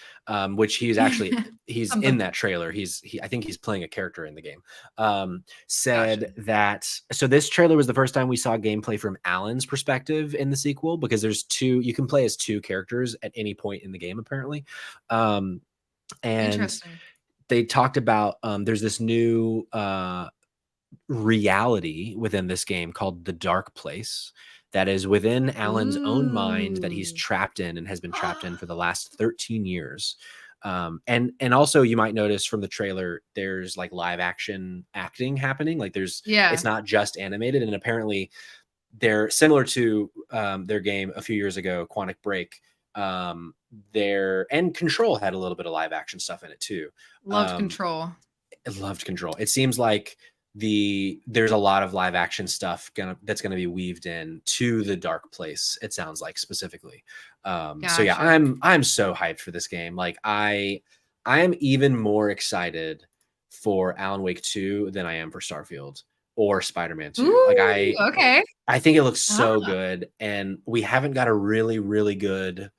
which he's in Something. that trailer. I think he's playing a character in the game. Gotcha. Said that so this trailer was the first time we saw gameplay from Alan's perspective in the sequel because you can play as two characters at any point in the game apparently. Um, and Interesting. they talked about there's this new reality within this game called the Dark Place that is within Alan's own mind that he's Ooh. trapped in and has been trapped in for the last 13 years. And also you might notice from the trailer there's like live action acting happening. Like it's Yeah. not just animated, and apparently they're similar to their game a few years ago, Quantic Break. And Control had a little bit of live action stuff in it too. Loved Um, Control. I loved Control. It seems like there's a lot of live action stuff that's gonna be weaved in to the Dark Place. It sounds like specifically. So yeah, Gotcha. I'm so hyped for this game. Like I am even more excited for Alan Wake 2 than I am for Starfield or Spider-Man 2. Like Ooh, okay. I think it looks so Ah, good, and we haven't got a really really good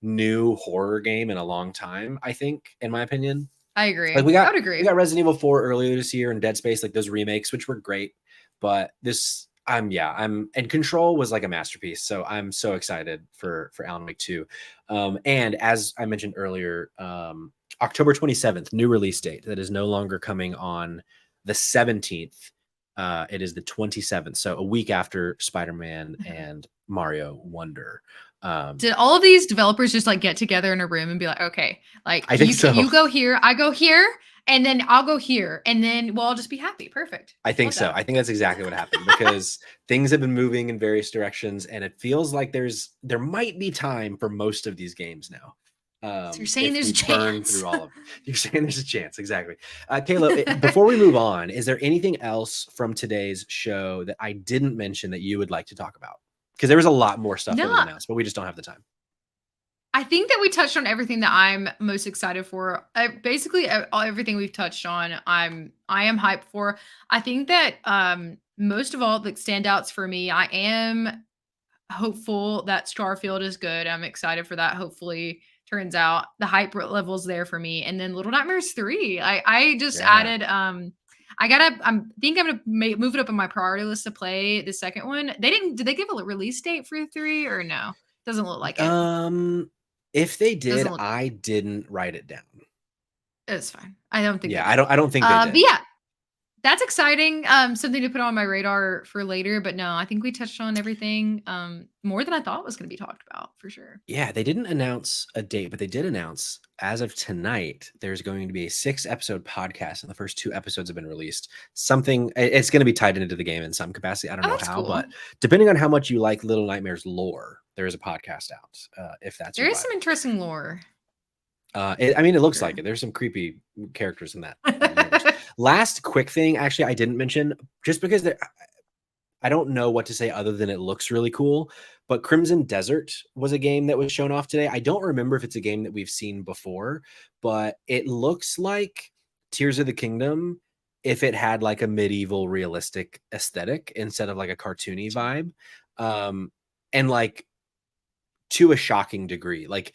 new horror game in a long time. I think, in my opinion. I Like agree. I would we agree. got Resident Evil 4 earlier this year and Dead Space, like those remakes, which were great. But and Control was like a masterpiece. So I'm so excited for Alan Wake 2. And as I mentioned earlier, October 27th, new release date that is no longer coming on the 17th. It is the 27th. So a week after Spider-Man and Mario Wonder. Did all of these developers just like get together in a room and be like, okay, like I think so. you go here, I go here, and then I'll go here, and then we'll all just be happy. Perfect. I think Love so. that. I think that's exactly what happened because things have been moving in various directions, and it feels like there might be time for most of these games now. So you're saying If there's we a burn chance. through all of them, you're saying there's a chance. Exactly. Kayla, before we move on, is there anything else from today's show that I didn't mention that you would like to talk about? Because there was a lot more stuff that was No, announced, but we just don't have the time. I think that we touched on everything that I'm most excited for. Basically, everything we've touched on, I am hyped for. I think that most of all, the standouts for me, I am hopeful that Starfield is good. I'm excited for that. Hopefully, turns out the hype levels there for me. And then Little Nightmares 3. I just Yeah. added. I'm gonna move it up on my priority list to play the second one. They didn't. Did they give a release date for 3 or no? Doesn't look like it. If they did, Doesn't look. I didn't write it down. It's fine. I don't think they Yeah, did. I don't think they But did. yeah, that's exciting. Something to put on my radar for later. But no, I think we touched on everything. More than I thought was going to be talked about for sure. Yeah, they didn't announce a date, but they did announce as of tonight there's going to be a 6-episode podcast, and the first 2 episodes have been released. Something it's going to be tied into the game in some capacity. I don't Oh, know that's how, cool. but depending on how much you like Little Nightmares lore, there is a podcast out. If that's There your is some vibe. interesting lore. I mean, it looks Sure. like it. There's some creepy characters in that universe. Last quick thing, actually, I didn't mention just because I don't know what to say other than it looks really cool. But Crimson Desert was a game that was shown off today. I don't remember if it's a game that we've seen before, but it looks like Tears of the Kingdom if it had like a medieval realistic aesthetic instead of like a cartoony vibe. And like to a shocking degree, like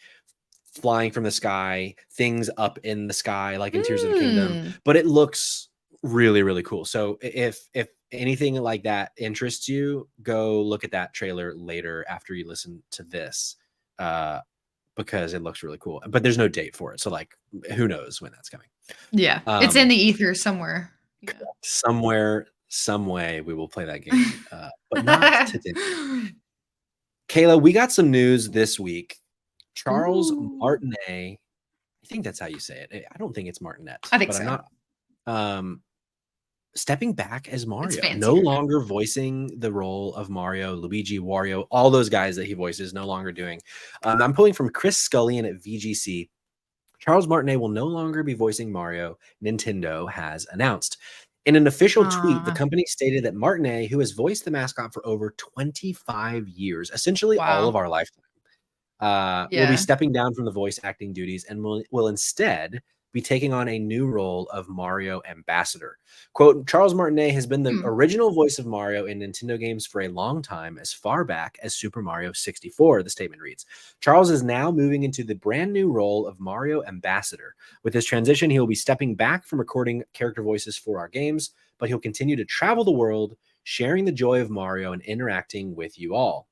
flying from the sky, things up in the sky, like in Tears of the Kingdom, but it looks really, really cool. So if anything like that interests you, go look at that trailer later after you listen to this, because it looks really cool. But there's no date for it, so like who knows when that's coming. Yeah, it's in the ether somewhere. Yeah. Somewhere, some way, we will play that game, but not today. Kayla, we got some news this week. Charles Martinet, I think that's how you say it. I don't think it's Martinet, I think but so. I'm not. Stepping back as Mario, fancier. no longer voicing the role of Mario, Luigi, Wario, all those guys that he voices, no longer doing. I'm pulling from Chris Scullion at VGC. Charles Martinet will no longer be voicing Mario, Nintendo has announced. In an official tweet, the company stated that Martinet, who has voiced the mascot for over 25 years, essentially all of our lifetime, will be stepping down from the voice acting duties and will instead be taking on a new role of Mario ambassador. Quote, Charles Martinet has been the original voice of Mario in Nintendo games for a long time, as far back as Super Mario 64, the statement reads. Charles is now moving into the brand new role of Mario ambassador. With this transition, he will be stepping back from recording character voices for our games, but he'll continue to travel the world, sharing the joy of Mario and interacting with you all.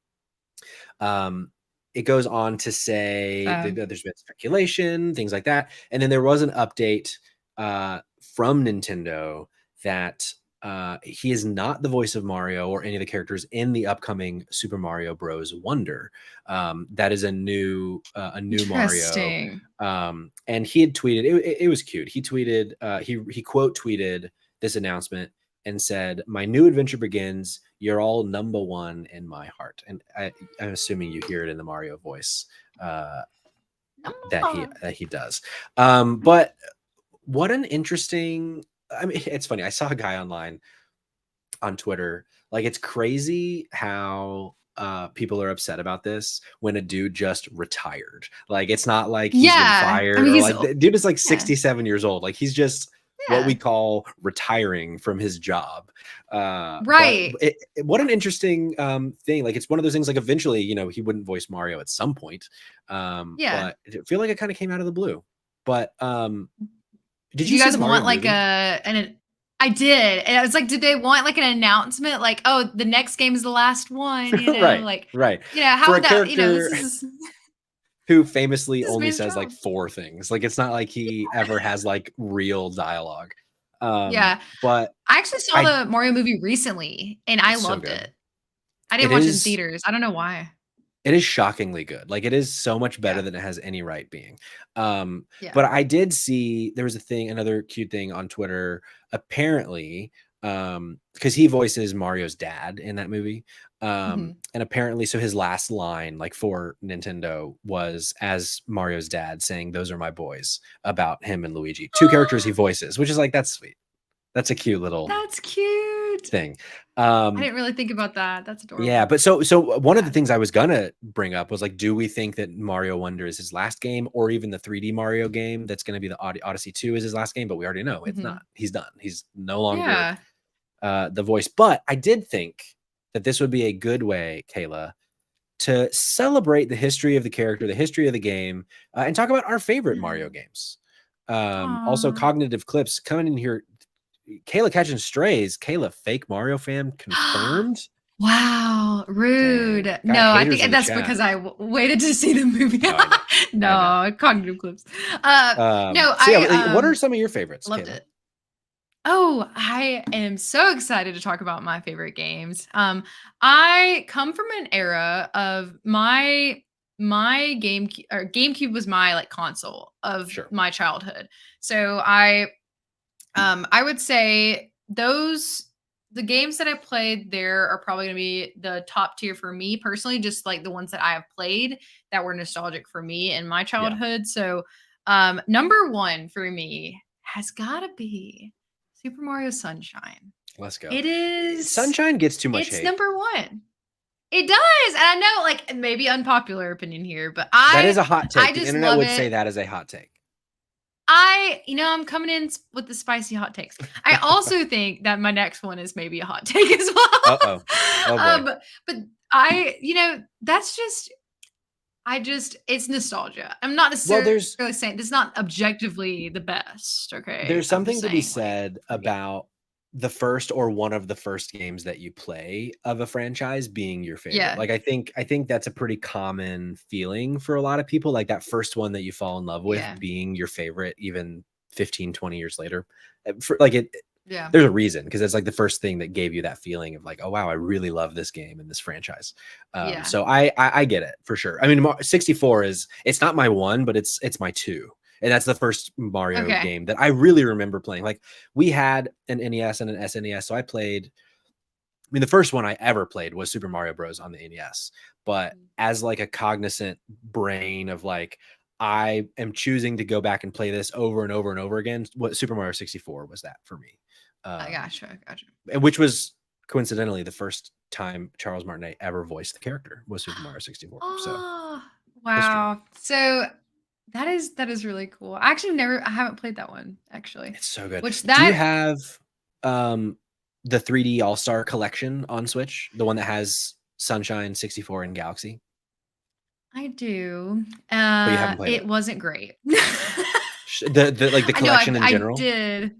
It goes on to say that there's been speculation, things like that. And then there was an update from Nintendo that he is not the voice of Mario or any of the characters in the upcoming Super Mario Bros. Wonder. That is a new Mario. And he had tweeted, it was cute. He tweeted, he quote tweeted this announcement and said, "My new adventure begins. You're all number one in my heart." And I'm assuming you hear it in the Mario voice that he does. But what an interesting. I mean, it's funny. I saw a guy online on Twitter. Like, it's crazy how people are upset about this when a dude just retired. Like, it's not like he's been fired. I mean, or like the dude is like 67 years old. Like, he's just what we call retiring from his job. Right. But what an interesting thing. Like, it's one of those things, like, eventually, you know, he wouldn't voice Mario at some point. But I feel like it kind of came out of the blue. But did you guys see the want Mario like movie? I did. And I was like, did they want like an announcement? Like, oh, the next game is the last one, you know? Right. Yeah, how For would a that, you know, character this is who famously only his says like job. 4 things. Like, it's not like he ever has like real dialogue. Yeah. But I actually saw the Mario movie recently and I it's so loved good. it. I didn't watch it in theaters. I don't know why. It is shockingly good. Like, it is so much better than it has any right being. But I did see there was another cute thing on Twitter. Apparently, because he voices Mario's dad in that movie. And apparently, so his last line, like for Nintendo, was as Mario's dad saying, "Those are my boys," about him and Luigi. 2 characters he voices, which is like, that's sweet. That's a cute little That's cute thing. I Um, didn't really think about that. That's yeah, adorable. but so one of the Yeah. things I was gonna bring up was like, do we think that Mario Wonder is his last game, or even the 3D Mario game that's going to be the Odyssey 2 is his last game? But we already know it's Hmm. not. He's done. He's no longer Yeah. the voice. But I did think that this would be a good way, Kayla, to celebrate the history of the character, the history of the game, and talk about our favorite Mario Mm. games. Also, Aw. cognitive clips coming in here. Kayla catching strays. Kayla, fake Mario fan confirmed. Wow, Dang, rude. got No, I haters in think the that's chat. because I waited to see the movie. Oh, I know. I know. No, cognitive clips. No, So yeah, I what are some of your favorites, loved Kayla? it. Oh, I am so excited to talk about my favorite games. I come from an era of my GameCube was my like console of Sure. my childhood. So I would say the games that I played there are probably gonna be the top tier for me personally, just like the ones that I have played that were nostalgic for me in my Yeah. childhood. So number one for me has gotta be Super Mario Sunshine. Let's go. It is Sunshine gets too much it's hate. number one. It does. And I know like maybe unpopular opinion here, but That is a hot I take. The just internet love would say it. that is a hot take. I'm coming in with the spicy hot takes. I also think that my next one is maybe a hot take as well. Uh-oh. Oh boy. But that's just, it's nostalgia. I'm not Well, necessarily saying this is not objectively the best. Okay. there's I'm just something to be saying, like, said for me. about the first or one of the first games that you play of a franchise being your favorite. Yeah. Like I think that's a pretty common feeling for a lot of people, like that first one that you fall in love with Yeah. being your favorite even 15, 20 years later. For like it Yeah. there's a reason because it's like the first thing that gave you that feeling of like, oh wow, I really love this game and this franchise. Yeah. So I get it for sure. I mean, 64 is it's not my one, but it's my two, and that's the first Mario Okay. game that I really remember playing. Like we had an NES and an SNES, so I played. I mean, the first one I ever played was Super Mario Bros. On the NES, but as like a cognizant brain of like I am choosing to go back and play this over and over and over again. What Super Mario 64 was that for me, I um, gotcha. I gotcha. which was coincidentally the first time Charles Martinet ever voiced the character was Super Mario 64. So Oh, history. wow. So that is really cool. I haven't played that one actually. It's so good. Which Do you that have um the 3D All-Star collection on Switch? The one that has Sunshine, 64, and Galaxy? I do. But you haven't played it. It wasn't great. The like the I know collection in I general? did.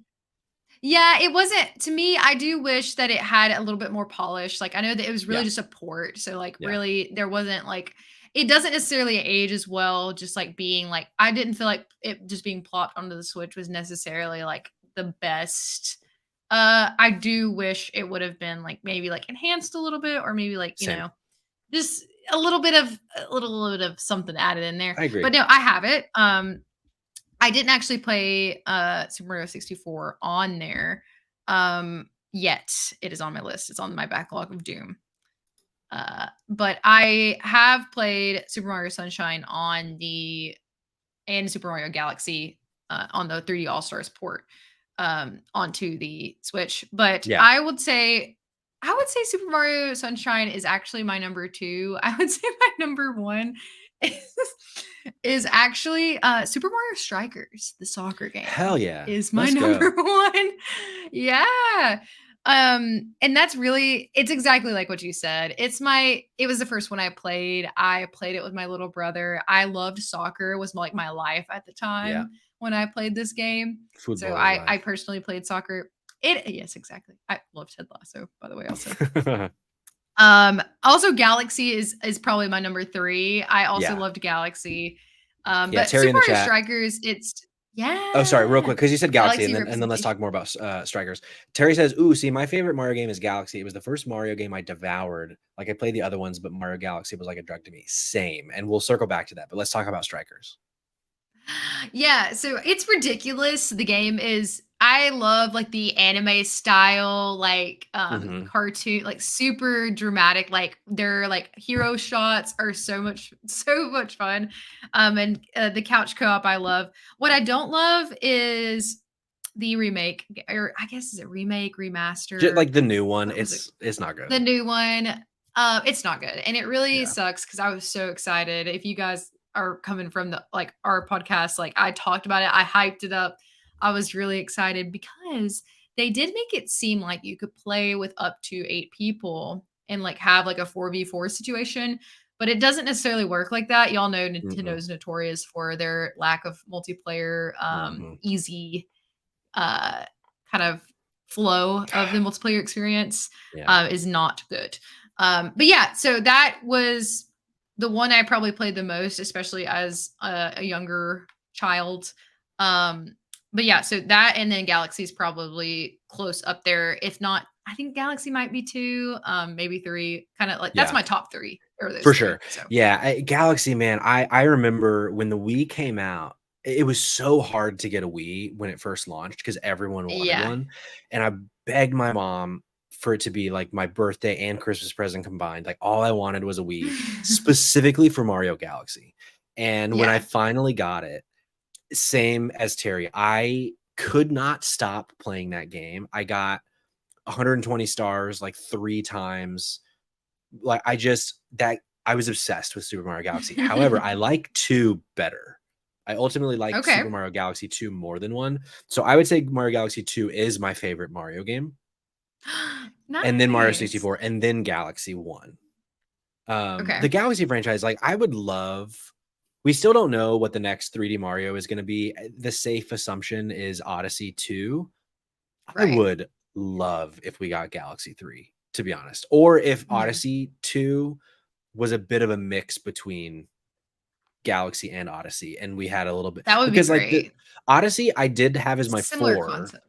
Yeah, it wasn't to me. I do wish that it had a little bit more polish. Like I know that it was really Yeah. just a port. So like Yeah. really there wasn't like it doesn't necessarily age as well, just like being like I didn't feel like it just being plopped onto the Switch was necessarily like the best. I do wish it would have been like maybe like enhanced a little bit or maybe like, Same. just a little bit of something added in there. I agree. But no, I have it. I didn't actually play Super Mario 64 on there yet. It is on my list. It's on my backlog of doom. But I have played Super Mario Sunshine and Super Mario Galaxy on the 3D All Stars port onto the Switch. But Yeah. I would say Super Mario Sunshine is actually my number two. I would say my number one is, is actually Super Mario Strikers, the soccer game, Hell yeah. is my Let's number go. one. Yeah. And that's really it's exactly like what you said. It was the first one I played. I played it with my little brother. I loved soccer, it was like my life at the Yeah. time when I played this game. So Football is I life. personally played soccer. Yes, exactly. I love Ted Lasso, by the way, also. Also Galaxy is probably my number three. I also Yeah. loved Galaxy. Yeah. But Terry in Super the Mario chat. Strikers, it's Oh, sorry, real yeah. quick, because you said Galaxy, Galaxy and then let's talk representation. more about Strikers. Terry says, "Ooh, see, my favorite Mario game is Galaxy. It was the first Mario game I devoured. Like I played the other ones, but Mario Galaxy was like a drug to me. Same." And we'll circle back to that, but let's talk about Strikers. Yeah, so it's ridiculous. The game is I love like the anime style, like Mhm. cartoon, like super dramatic, like their like hero shots are so much fun. And the couch co-op I love. What I don't love is the remake, or I guess is it remake, remaster? Just like the new one, What was it? it's not The good. new one. It's not good. And it really Yeah. sucks because I was so excited. If you guys are coming from the like our podcast, like I talked about it, I hyped it up. I was really excited because they did make it seem like you could play with up to 8 people and like have like a 4v4 situation. But it doesn't necessarily work like that. Y'all know Mm-mm. Nintendo's notorious for their lack of multiplayer, Mhm. easy uh kind of flow of the multiplayer experience Yeah. is not good. But yeah, so that was the one I probably played the most, especially as a younger child. But yeah, so that and then Galaxy's probably close up there. If not, I think Galaxy might be 2, maybe 3. Kind of like that's Yeah. my top 3 or those For 3. sure. So Yeah, Galaxy, man, I remember when the Wii came out, it was so hard to get a Wii when it first launched because everyone wanted yeah. one, and I begged my mom for it to be, like, my birthday and Christmas present combined, like, all I wanted was a Wii, specifically for Mario Galaxy, and when I Yeah. finally got it, same as Terry, I could not stop playing that game. I got 120 stars, like, 3 times. Like, I was obsessed with Super Mario Galaxy. However, I like 2 better. I ultimately like Okay. Super Mario Galaxy 2 more than 1. So I would say Mario Galaxy 2 is my favorite Mario game, and then Mario Nice. 64, and then Galaxy 1. The Okay. Galaxy franchise, like, I would love we still don't know what the next 3D Mario is gonna be. The safe assumption is Odyssey 2. I Right. would love if we got Galaxy 3, to be honest, or if Mhm. Odyssey 2 was a bit of a mix between Galaxy and Odyssey, and we had a little bit That would be because, like, the great. Odyssey I did have as my Similar 4. concept.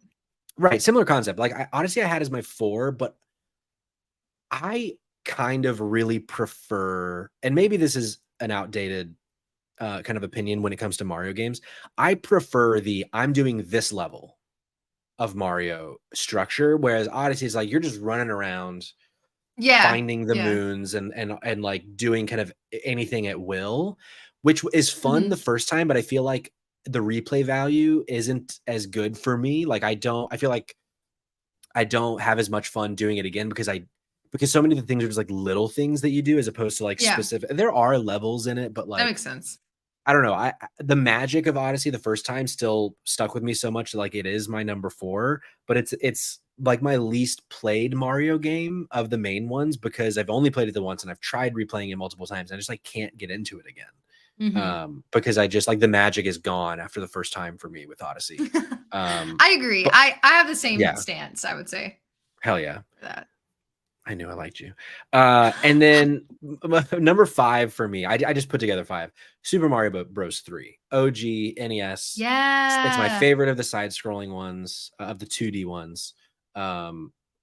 Right, similar concept. Like, Odyssey I had as my 4, but I kind of really prefer, and maybe this is an outdated, kind of opinion when it comes to Mario games. I prefer the I'm doing this level of Mario structure, whereas Odyssey is like you're just running around Yeah. finding the Yeah. moons and like doing kind of anything at will, which is fun the Mhm. first time, but I feel like the replay value isn't as good for me. Like I feel like I don't have as much fun doing it again because so many of the things are just like little things that you do as opposed to like Yeah. specific. There are levels in it, but That like makes sense. I don't know. The magic of Odyssey the first time still stuck with me so much. Like it is my number 4, but it's like my least played Mario game of the main ones because I've only played it the once and I've tried replaying it multiple times. And I just like can't get into it again. Mhm. Because I just like the magic is gone after the first time for me with Odyssey. I agree. But I have the same yeah, stance, I would say, hell yeah. for that. I knew I liked you. And then number 5 for me, I just put together 5. Super Mario Bros. 3, OG NES. It's my Yeah. favorite of the side-scrolling ones, of the 2D ones.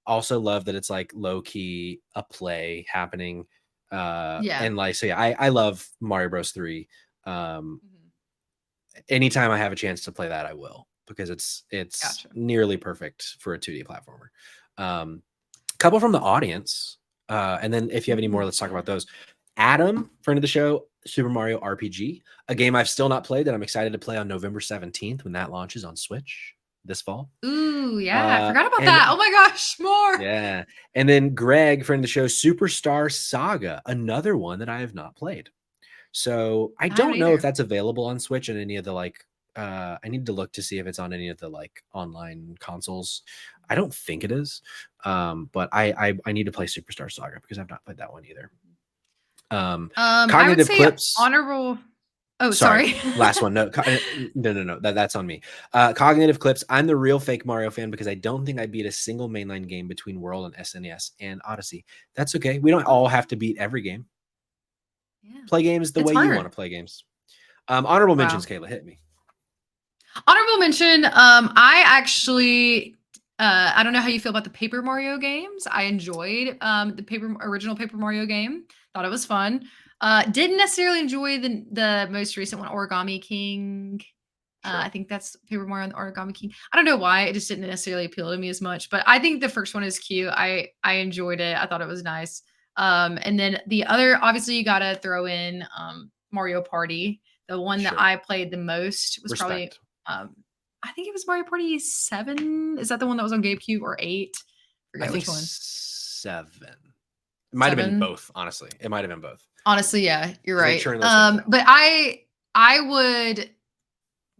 Also love that it's like low key a play happening. Yeah. And like so, yeah, I love Mario Bros. 3. Um, Mhm. Anytime I have a chance to play that, I will because it's Gotcha. nearly perfect for a 2D platformer. Couple from the audience, and then if you have any more, Ooh, let's talk yeah. about those. Adam, friend of the show, Super Mario RPG, a game I've still not played that I'm excited to play on November 17th when that launches on Switch this fall. Ooh, yeah. I forgot about that. And Oh my gosh, more. yeah, and then Greg, friend of the show, Superstar Saga, another one that I have not played. So I I haven't don't know if either. that's available on Switch and any of the like. I need to look to see if it's on any of the like online consoles. I don't think it is, but I need to play Superstar Saga because I've not played that one either. I would Cognitive say Clips. honorable. Oh, Sorry, sorry. last one. No, no. That's on me. Cognitive Clips. I'm the real fake Mario fan because I don't think I beat a single mainline game between World and SNES and Odyssey. That's okay. We don't all have to beat every game. Yeah. Play games the It's way you want hard. to play games. Honorable mentions, Wow. Kayla, hit me. Honorable mention, I actually I don't know how you feel about the Paper Mario games. I enjoyed the original Paper Mario game. Thought it was fun. Didn't necessarily enjoy the most recent one, Origami King. I Sure. think that's Paper Mario and the Origami King. I don't know why it just didn't necessarily appeal to me as much, but I think the first one is cute. I enjoyed it. I thought it was nice. And then the other, obviously, you gotta throw in Mario Party. The one that Sure. I played the most was probably Respect. um, I think it was Mario Party 7. Is that the one that was on GameCube or 8? I Forget think which one. 7. It might have been 7? both, honestly. It might have been both. Honestly, yeah, you're 'Cause they right. churn those things out. But I would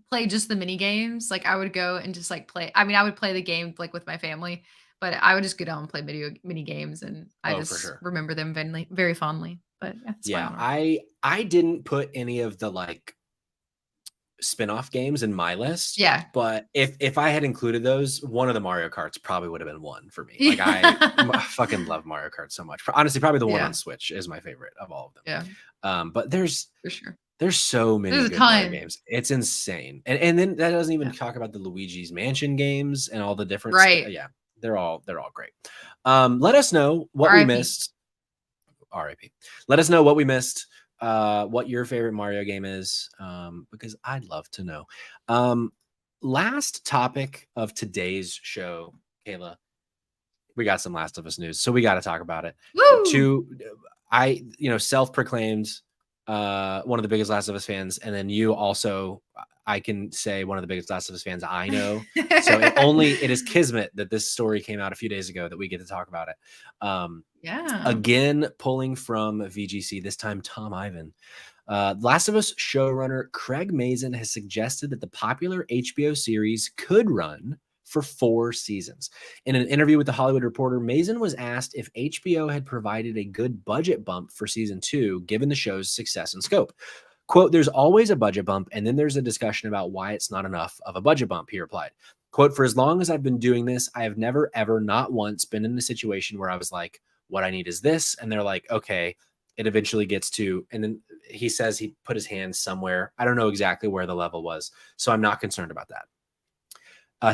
play just the mini games. Like I would go and just like play. I mean, I would play the game like with my family, but I would just go down and play mini games, and I Oh, for just sure. remember them very fondly. But yeah, that's my Yeah, honor. I didn't put any of the, like, spin-off games in my list, Yeah. but if I had included those, one of the Mario Karts probably would have been one for me. Like, I Yeah. fucking love Mario Kart so much. Honestly, probably the one on Yeah. Switch is my favorite of all of them. Yeah. But there's For sure. so many There's a good Mario ton. games. It's insane. And then that doesn't even Yeah. talk about the Luigi's Mansion games and all the different Right. yeah, they're all great. Let us know what we R.I.P. missed. RIP. Let us know what we missed, what your favorite Mario game is, because I'd love to know. Last topic of today's show, Kayla, we got some Last of Us news, so we got to talk about it. Woo! Self-proclaimed one of the biggest Last of Us fans, and then you also, I can say, one of the biggest Last of Us fans I know. So it is kismet that this story came out a few days ago that we get to talk about it. Yeah. Again, pulling from VGC, this time Tom Ivan. Last of Us showrunner Craig Mazin has suggested that the popular HBO series could run for 4 seasons. In an interview with The Hollywood Reporter, Mazin was asked if HBO had provided a good budget bump for season 2, given the show's success and scope. Quote, "There's always a budget bump, and then there's a discussion about why it's not enough of a budget bump," he replied. Quote, "For as long as I've been doing this, I have never, ever, not once been in a situation where I was like, what I need is this. And they're like, okay, it eventually gets to," and then he says he put his hand somewhere. I don't know exactly where the level was, so I'm not concerned about that.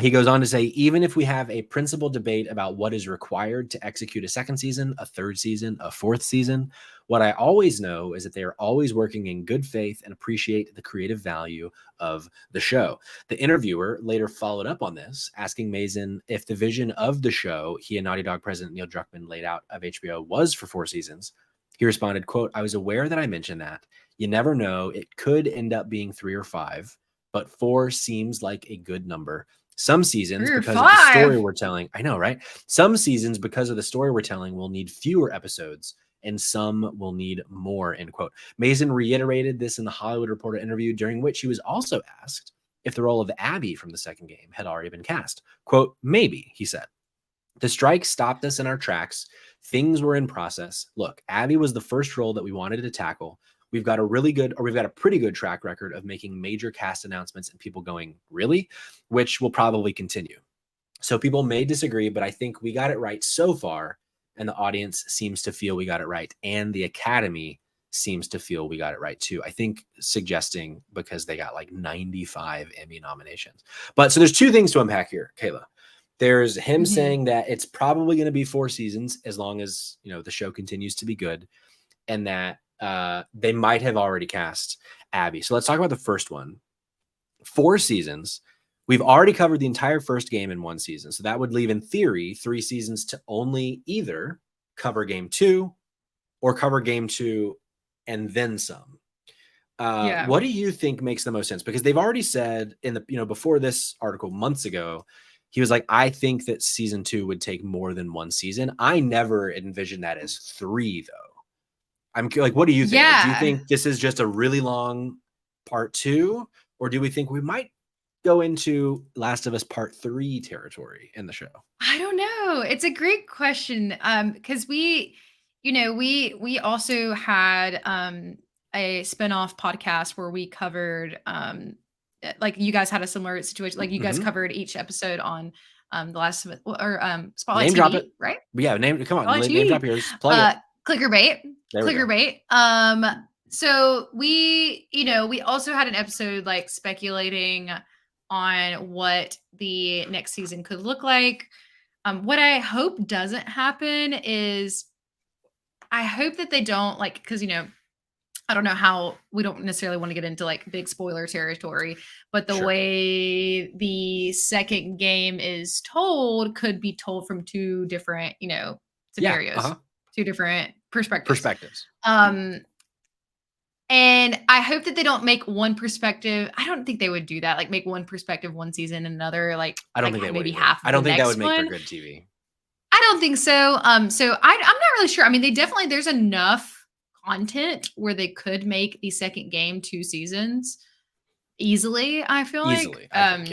He goes on to say, even if we have a principled debate about what is required to execute a second season, a third season, a fourth season, what I always know is that they are always working in good faith and appreciate the creative value of the show. The interviewer later followed up on this, asking Mazin if the vision of the show he and Naughty Dog president Neil Druckmann laid out of HBO was for 4 seasons. He responded, quote, "I was aware that I mentioned that. You never know. It could end up being 3 or 5, but 4 seems like a good number. Some seasons, 3 or because of the story 5. we're telling," I know, right? "Some seasons, because of the story we're telling, will need fewer episodes, and some will need more," end quote. Mazin reiterated this in the Hollywood Reporter interview, during which he was also asked if the role of Abby from the second game had already been cast. Quote, "Maybe," he said. "The strike stopped us in our tracks. Things were in process. Look, Abby was the first role that we wanted to tackle. We've got a pretty good track record of making major cast announcements and people going, really? Which will probably continue. So people may disagree, but I think we got it right so far, and the audience seems to feel we got it right, and the Academy seems to feel we got it right too." I think suggesting because they got like 95 Emmy nominations. But so there's 2 things to unpack here, Kayla. There's him saying that it's probably going to be 4 seasons as long as, the show continues to be good, and that they might have already cast Abby. So let's talk about the first one. 4 seasons. We've already covered the entire first game in 1 season. So that would leave, in theory, 3 seasons to only either cover game 2 or cover game 2 and then some. Yeah. What do you think makes the most sense? Because they've already said in the, before this article months ago, he was like, I think that season 2 would take more than 1 season. I never envisioned that as 3, though. I'm like, what do you think? Like, do you Yeah. think this is just a really long part 2? Or do we think we might go into Last of Us Part 3 territory in the show? I don't know. It's a great question. Because we also had a spinoff podcast where we covered like you guys had a similar situation. Like you guys covered each episode on the Last of It or Spotlight Name TV, drop it. right? Yeah, come on, Spotlight name drop TV. yours. Plug it. Clickbait. There we go. Clickbait. So we also had an episode like speculating on what the next season could look like. What I hope doesn't happen is I hope that they don't like, because I don't know how, we don't necessarily want to get into like big spoiler territory, but the Sure. way the second game is told could be told from 2 different, scenarios, 2 different perspectives. And I hope that they don't make one perspective. I don't think they would do that. Like make one perspective one season and another I don't think they would maybe either. half I of the don't think that would next make for one. good TV. I don't think so. So I'm not really sure. I mean, there's enough content where they could make the second game 2 seasons easily, I feel like. Easily, I think,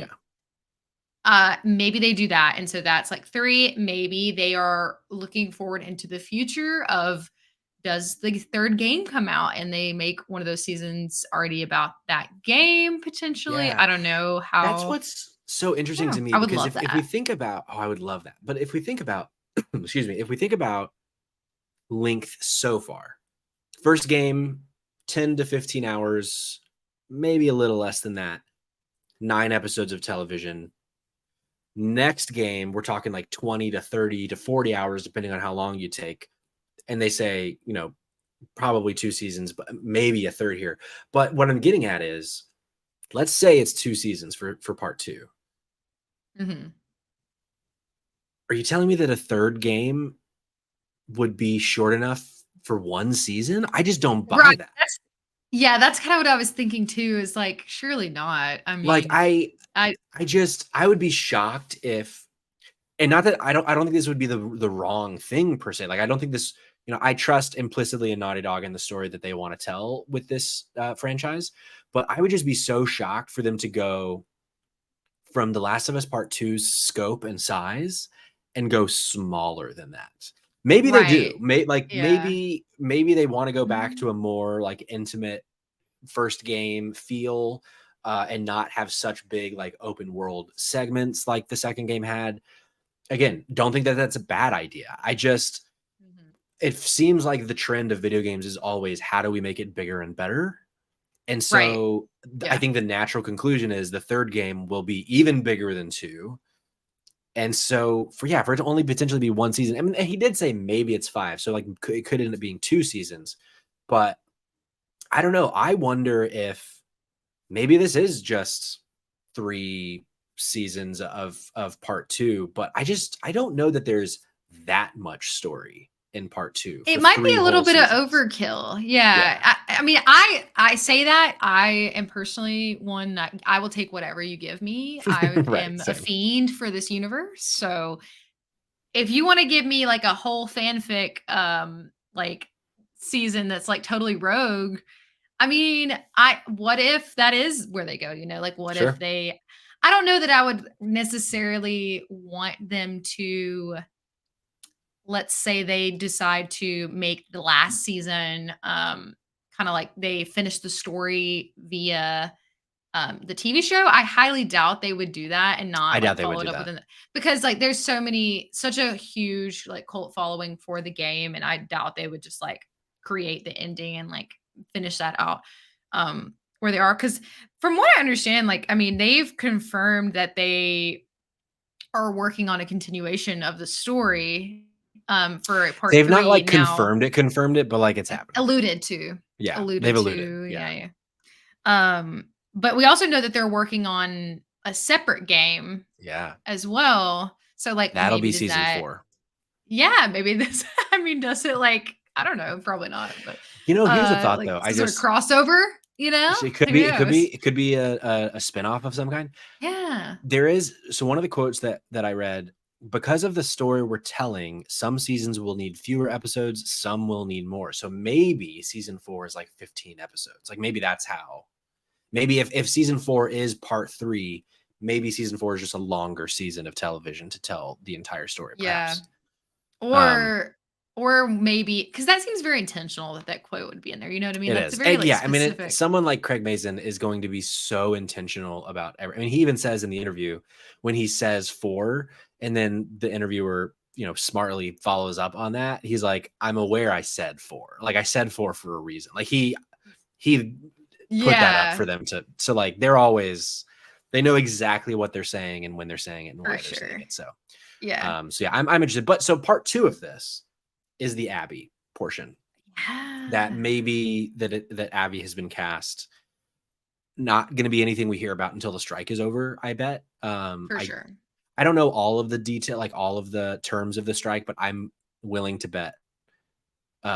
yeah. Maybe they do that, and so that's like 3. Maybe they are looking forward into the future of, does the 3rd game come out and they make one of those seasons already about that game potentially? Yeah. I don't know That's how. what's so interesting Yeah, to me I would because love if we that. think about I would love that. But if we think about excuse me, if we think about length so far, first game, 10 to 15 hours, maybe a little less than that, 9 episodes of television. Next game, we're talking like 20 to 30 to 40 hours, depending on how long you take. And they say, probably 2 seasons, but maybe a third here. But what I'm getting at is, let's say it's 2 seasons for part 2. Mhm. Are you telling me that a third game would be short enough for 1 season? I just don't buy Right. that. That's kinda what I was thinking too, is like, surely not. I Like, mean, I I I would be shocked if, and not that I don't think this would be the wrong thing per se. Like, I don't think this, I trust implicitly in Naughty Dog and the story that they want to tell with this franchise, but I would just be so shocked for them to go from The Last of Us Part Two's scope and size and go smaller than that. Maybe they do. Right. Yeah. Maybe they want to go back Mhm. to a more like intimate first game feel, and not have such big like open world segments like the second game had. Again, don't think that that's a bad idea. Mhm. It seems like the trend of video games is always, how do we make it bigger and better? And Right. so I Yeah. think the natural conclusion is the third game will be even bigger than 2. And so for it to only potentially be 1 season, I mean, he did say maybe it's 5, so like it could end up being 2 seasons. But I don't know. I wonder if maybe this is just 3 seasons of part 2, but I don't know that there's that much story in part 2 It for might be 3 a little whole bit of seasons. overkill. Yeah. Yeah. I mean, I say that. I am personally one that I will take whatever you give me. I Right, am a same. fiend for this universe. So if you want to give me like a whole fanfic like season that's like totally rogue, I mean, I what if that is where they go, Like what if Sure. they I don't know that I would necessarily want them to, let's say they decide to make the last season kind of like they finish the story via the TV show. I highly doubt they would do that and I not doubt like they would follow it do up with that. an, because like there's such a huge like cult following for the game, and I doubt they would just like create the ending and like finish that out where they are. Because from what I understand, like I mean, they've confirmed that they are working on a continuation of the story for part They've not 3 like now. confirmed it, but like it's happening. Alluded to. Yeah, they've Alluded alluded. to, Yeah. yeah, yeah. But we also know that they're working on a separate game Yeah. as well. So, like, That'll maybe be does season that 4. yeah, maybe this I mean, does it, like I don't know, probably not, but, Here's a thought like, though. some sort of crossover, It could Who be knows? a spinoff of some kind. Yeah. There is, so one of the quotes that I read, because of the story we're telling, some seasons will need fewer episodes, some will need more. So maybe season 4 is like 15 episodes. Like maybe that's how. Maybe if season 4 is part 3, maybe season 4 is just a longer season of television to tell the entire story, Yeah. perhaps. Um, Or maybe because that seems very intentional that that quote would be in there, you know what I mean? it That's a is. very, And like, yeah, I mean, specific. someone like Craig Mazin is going to be so intentional about I mean, he even says in the interview when he says 4, and then the interviewer, smartly follows up on that. He's like, I'm aware I said 4. Like I said 4 for a reason. Like he put that up for Yeah, them to, so like they know exactly what they're saying and when they're saying it and for why they're saying sure. it. Yeah. So yeah, I'm interested. But so part 2 of this is the Abby portion, that Yeah. maybe that Abby has been cast. Not going to be anything we hear about until the strike is over, I bet. For sure. I don't know all of the detail, like all of the terms of the strike, but I'm willing to bet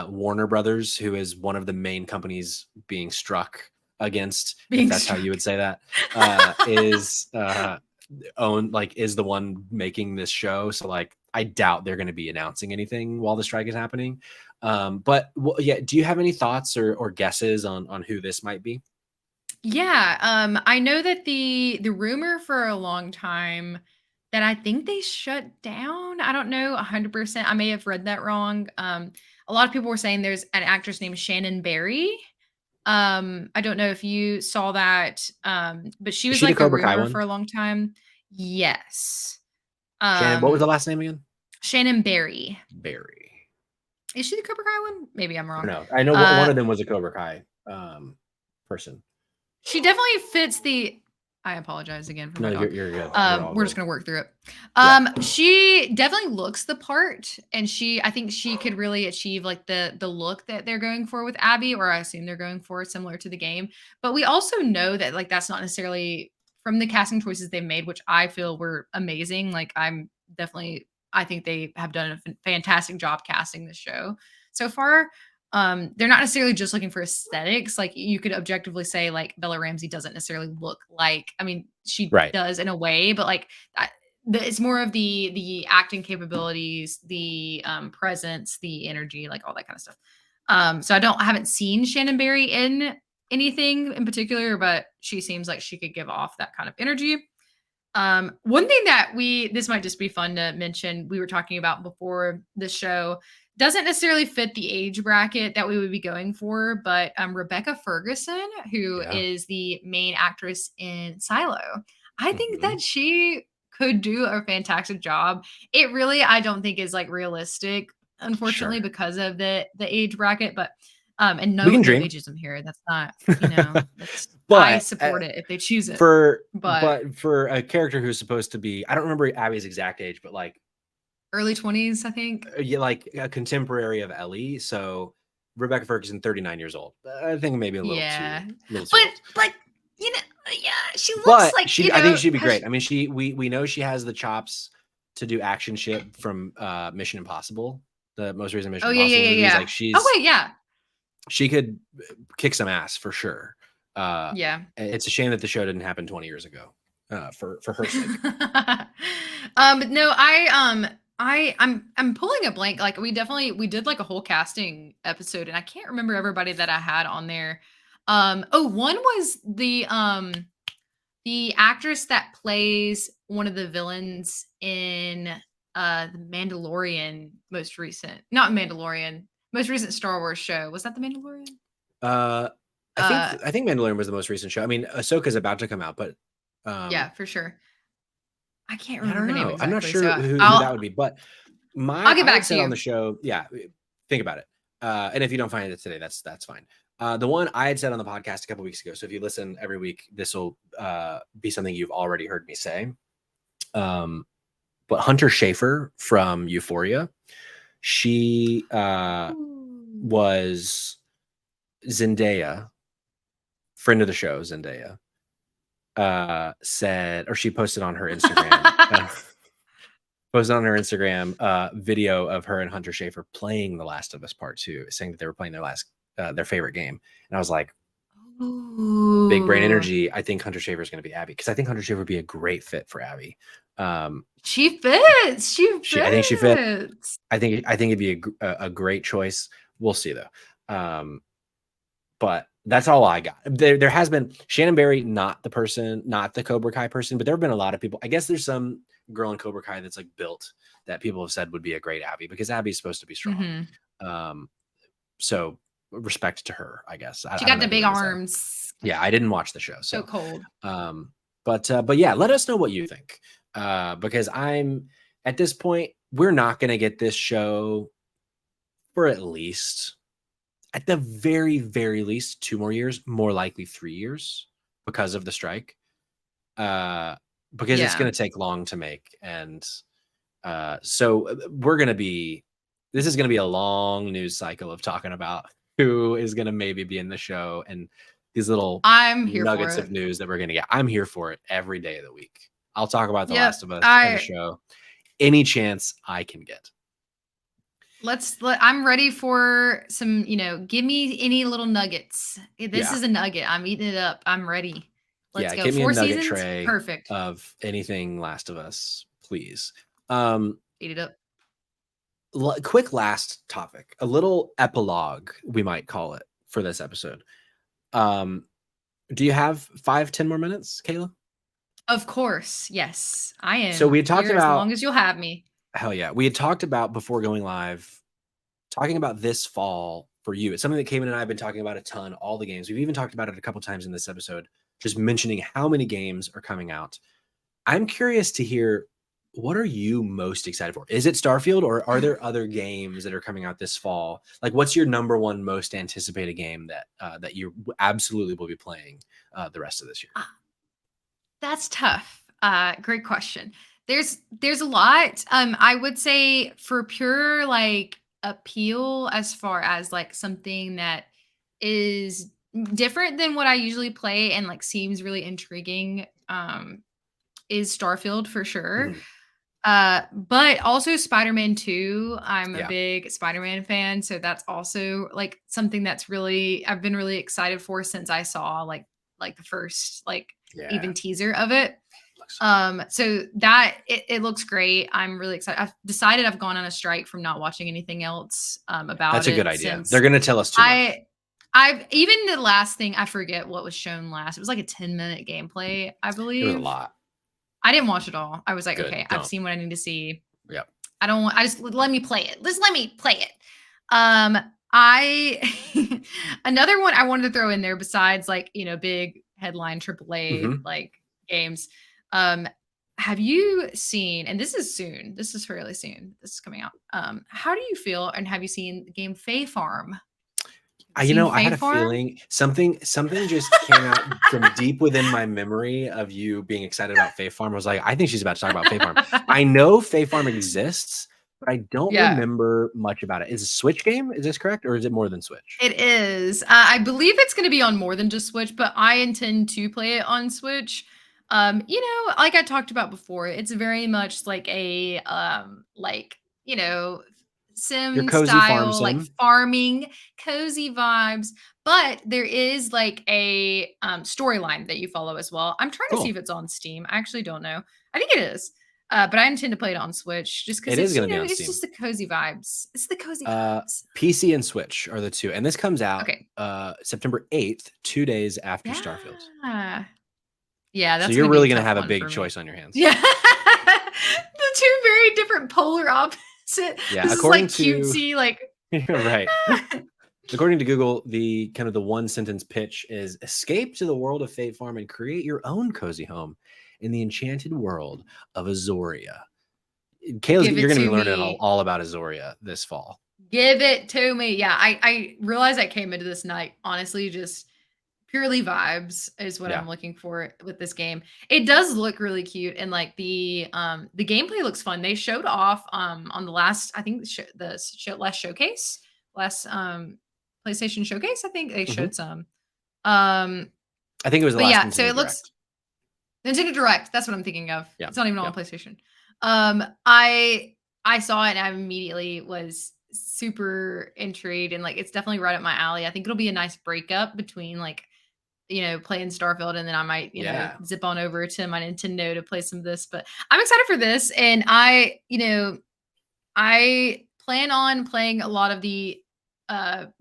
Warner Brothers, who is one of the main companies being struck against, Being if that's how you would say that, is the one making this show. So like, I doubt they're going to be announcing anything while the strike is happening. But yeah, do you have any thoughts or guesses on who this might be? Yeah, I know that the rumor for a long time that I think they shut down. I don't know 100%. I may have read that wrong. A lot of people were saying there's an actress named Shannon Barry. I don't know if you saw that, but she Is was she the like the Cobra Kai rumor for one? a long time. Yes. Shannon, what was the Um, last name again? Shannon Barry. Barry. Is she the Cobra Kai one? Maybe I'm I don't wrong. know. I know one Uh, of them was a Cobra Kai person. She definitely fits the I apologize again for No, my dog. you're good. You're all We're just good. gonna work through it. Yeah. She definitely looks the part, and I think she could really achieve like the look that they're going for with Abby, or I assume they're going for similar to the game. But we also know that like that's not necessarily from the casting choices they've made, which I feel were amazing. Like I think they have done a fantastic job casting this show so far. They're not necessarily just looking for aesthetics. Like you could objectively say, like Bella Ramsey doesn't necessarily look like. I mean, she Right. does in a way, but like it's more of the acting capabilities, the presence, the energy, like all that kind of stuff. So I haven't seen Shannon Barry in anything in particular, but she seems like she could give off that kind of energy. One thing that this might just be fun to mention, we were talking about before the show, doesn't necessarily fit the age bracket that we would be going for, but Rebecca Ferguson, who Yeah. is the main actress in Silo, I think Mhm. that she could do a fantastic job. It really, I don't think is like realistic, unfortunately, Sure. because of the age bracket, but and We can no dream. ageism here. That's not, that's I But support it if they choose it. for But a character who's supposed to be, I don't remember Abby's exact age, but like early 20s, I think. yeah, like a contemporary of Ellie. So Rebecca Ferguson, 39 years old. I think maybe a Yeah. little too But old. like, you know, yeah, she looks But like, I think she'd be has great. I mean, we know she has the chops to do action shit from Mission Impossible, the most recent Mission Oh, yeah, yeah, Impossible yeah, movies. yeah. Like Oh, wait, yeah. she could kick some ass for sure. Yeah. It's a shame that the show didn't happen 20 years ago. For her sake. No, I'm pulling a blank. Like we did like a whole casting episode, and I can't remember everybody that I had on there. One was the actress that plays one of the villains in the Mandalorian most recent Star Wars show. Was that the Mandalorian? Uh, Uh I think Mandalorian was the most recent show. I mean, Ahsoka's about to come out, but yeah, for sure. I can't yeah, I remember don't her name know. I'm not exactly, sure so who that would be, but I'll get I had back to said on you. the show, yeah, think about it. And if you don't find it today, that's fine. The one I had said on the podcast a couple weeks ago. So if you listen every week, this will be something you've already heard me say. But Hunter Schafer from Euphoria, she Ooh. was Zendaya, friend of the show, Zendaya, said, or she posted on her Instagram, video of her and Hunter Schafer playing The Last of Us Part 2, saying that they were playing their favorite game. And I was like, big brain Ooh. energy. I think Hunter Schafer is going to be Abby, because I think Hunter Schafer would be a great fit for Abby. She fits. She I think she fit. fits. I think it'd be a great choice. We'll see though. But that's all I got. There has been Shannon Barry, not the Cobra Kai person, but there have been a lot of people. I guess there's some girl in Cobra Kai that's like built that people have said would be a great Abby, because Abby's supposed to be strong. So respect to her, I guess. She I got don't the know big who it is, though. arms. Yeah, I didn't watch the show, So so cold. but yeah, let us know what you think, because I'm at this point, we're not going to get this show for at the very, very least 2 more years, more likely 3 years, because of the strike. Because it's Yeah. going to take long to make. And so this is going to be a long news cycle of talking about who is going to maybe be in the show, and these little I'm here for nuggets it. of news that we're going to get. I'm here for it every day of the week. I'll talk about The Yep. Last of Us and the show any chance I can get. I'm ready for some, give me any little nuggets. This is a nugget. I'm eating it up. I'm ready. Let's Yeah, go. get me a 4 nugget seasons. tray Perfect. of anything Last of Us, please. Eat it up. Quick last topic, a little epilogue, we might call it, for this episode. Do you have 5-10 more minutes, Kayla? Of course. Yes, I am. So we had talked here as about, long as you'll have me. hell yeah, we had talked about before going live, talking about this fall for you. It's something that Cayman and I have been talking about a ton, all the games. We've even talked about it a couple times in this episode, just mentioning how many games are coming out. I'm curious to hear, what are you most excited for? Is it Starfield, or are there other games that are coming out this fall? Like, what's your number one most anticipated game that you absolutely will be playing the rest of this year? That's tough. Great question. There's a lot. I would say for pure like appeal, as far as like something that is different than what I usually play and like seems really intriguing, is Starfield for sure. Mhm. But also Spider-Man 2. I'm a Yeah. big Spider-Man fan, so that's also like something that's really I've been really excited for since I saw like the first like Yeah. even teaser of it. So that it looks great. I'm really excited. I've decided I've gone on a strike from not watching anything else about That's a good it idea. They're since going to tell us too much. I've even the last thing I forget what was shown last. It was like a 10-minute gameplay, I It was a believe. lot. I didn't watch it all. I was like, Good. okay, I've Don't. seen what I need to see. Yeah. I don't want. I just let me play it. Just let me play it. I another one I wanted to throw in there besides like big headline AAA Mhm. like games. Um, have you seen? And this is soon. This is fairly soon. This is coming out. How do you feel? And have you seen the game Fae Farm? Seen I Fae had a Farm? feeling something just came out from deep within my memory of you being excited about Fae Farm. I was like, I think she's about to talk about Fae Farm. I know Fae Farm exists, but I don't Yeah. remember much about it. Is it a Switch game? Is this correct, or is it more than Switch? It is. I believe it's going to be on more than just Switch, but I intend to play it on Switch. Like I talked about before, it's very much like a Your sim cozy farm style, like sim. farming, cozy vibes. But there is like a storyline that you follow as well. I'm trying to see Cool. if it's on Steam. I actually don't know. I think it is. But I intend to play it on Switch just because It is it's going to be on it's Steam. just the cozy vibes. It's the cozy vibes. PC and Switch are the two, and this comes out Okay. September 8th, 2 days after Starfield. Yeah. Yeah, So that's you're gonna be a really going to tough have a one big for me. choice on your hands. Yeah. The two very different polar opposite. Yeah, This is according like to cutesy, like right. According to Google, the kind of the one sentence pitch is escape to the world of Fate Farm and create your own cozy home in the enchanted world of Azoria. Kayla's, give you're it going to be to learning me. all about Azoria this fall. Give it to me. Yeah, I realized I came into this night, honestly, just purely vibes is what Yeah. I'm looking for with this game. It does look really cute and like the gameplay looks fun. They showed off on the last I think last showcase, last PlayStation showcase. I think they Mhm. showed some. Um I think it was the but last yeah, so Nintendo it looks Direct. Nintendo Direct. That's what I'm thinking of. Yeah. It's not even Yeah. on PlayStation. I saw it and I immediately was super intrigued and like it's definitely right up my alley. I think it'll be a nice breakup between like playing Starfield, and then I might, Yeah. zip on over to my Nintendo to play some of this. But I'm excited for this, and I plan on playing a lot of the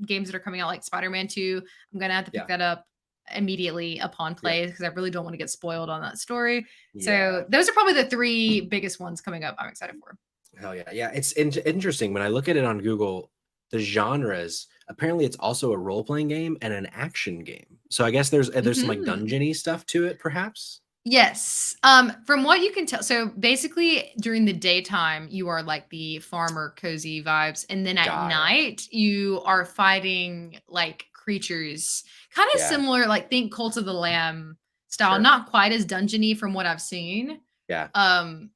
games that are coming out, like Spider-Man 2. I'm gonna have to pick Yeah. that up immediately upon Yep. play because I really don't want to get spoiled on that story. Yeah. So those are probably the three biggest ones coming up. I'm excited for. Hell yeah. Yeah. It's interesting when I look at it on Google, the genres, apparently it's also a role-playing game and an action game. So I guess there's some like Mhm. dungeony stuff to it, perhaps. Yes. From what you can tell, so basically during the daytime, you are like the farmer cozy vibes, and then at Got it. night, you are fighting like creatures, kind of Yeah. similar, like think Cult of the Lamb style, Sure. not quite as dungeony from what I've seen. Yeah. Um,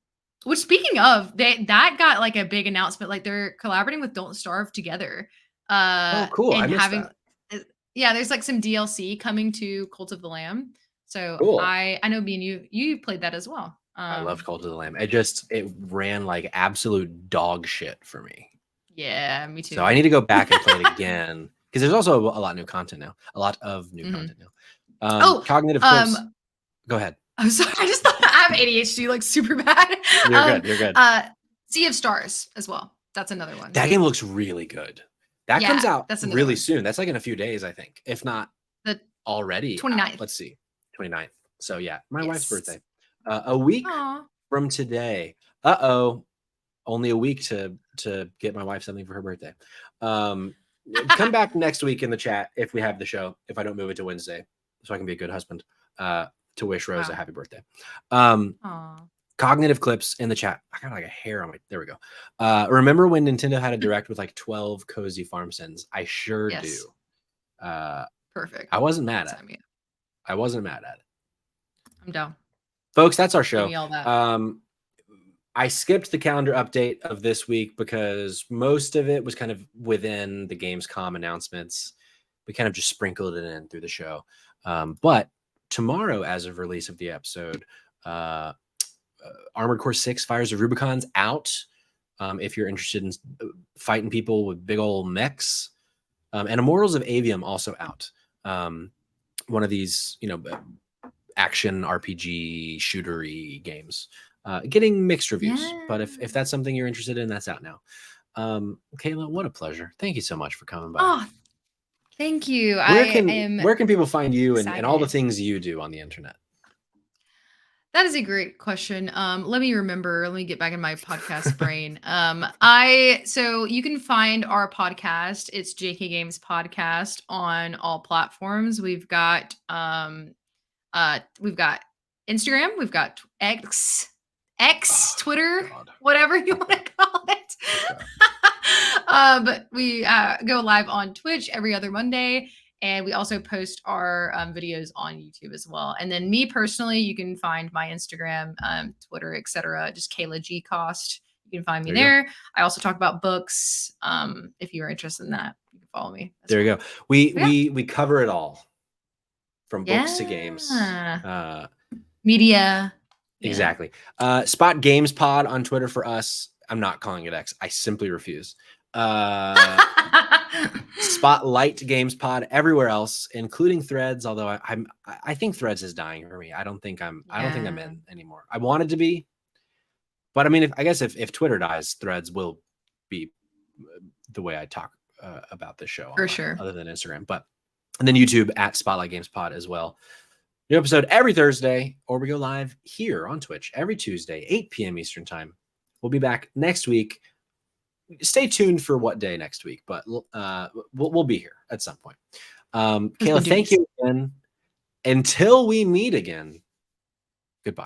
which speaking of, that got like a big announcement, like they're collaborating with Don't Starve together, Oh, cool. I and missed having, that. yeah, there's like some DLC coming to Cult of the Lamb. So Cool. I know me and you played that as well. I loved Cult of the Lamb. It ran like absolute dog shit for me. Yeah, me too. So I need to go back and play it again because there's also a lot of new content now. A lot of new content now. Cognitive clips. Go ahead. I'm sorry. I just thought I have ADHD like super bad. You're good. You're good. Sea of Stars as well. That's another one. That game looks really good. That comes out really soon. That's like in a few days, I think, if not already. 29th. Let's see. 29th. So yeah, my wife's birthday. A week from today. Only a week to get my wife something for her birthday. Come back next week in the chat if we have the show, if I don't move it to Wednesday, so I can be a good husband to wish Rose a happy birthday. Cognitive clips in the chat. I got like a hair on my, there we go. Remember when Nintendo had a direct with like 12 cozy farm sims? I sure do. Perfect. I wasn't mad at it. I wasn't mad at it. I'm down. Folks, that's our show. Give me all that. I skipped the calendar update of this week because most of it was kind of within the Gamescom announcements. We kind of just sprinkled it in through the show. But tomorrow, as of release of the episode, Armored Core 6 Fires of Rubicon's out. If you're interested in fighting people with big old mechs. And Immortals of Avium also out. One of these, action RPG shootery games. Getting mixed reviews, but if that's something you're interested in, that's out now. Kayla, what a pleasure. Thank you so much for coming by. Oh, thank you. Where can people find you and all the things you do on the internet? That is a great question. Let me get back in my podcast brain. So you can find our podcast. It's JK Games Podcast on all platforms. We've got Instagram, we've got X, Twitter, whatever you want to call it. But we go live on Twitch every other Monday, and we also post our videos on YouTube as well. And then me personally, you can find my Instagram, Twitter, etc. Just Kayla G Cost. You can find me there. I also talk about books. If you're interested in that, you can follow me. There you go. We cover it all, from books to games. Media. Exactly. Spot Games Pod on Twitter for us. I'm not calling it X. I simply refuse. Spotlight Games Pod everywhere else, including Threads. Although I think Threads is dying for me. I don't think I'm in anymore. I wanted to be, but I mean, I guess if Twitter dies, Threads will be the way I talk about this show for sure. Other than Instagram, and then YouTube at Spotlight Games Pod as well. New episode every Thursday, or we go live here on Twitch every Tuesday, 8 p.m. Eastern time. We'll be back next week. Stay tuned for what day next week, but we'll be here at some point. Kayla, thank you again. Until we meet again, goodbye.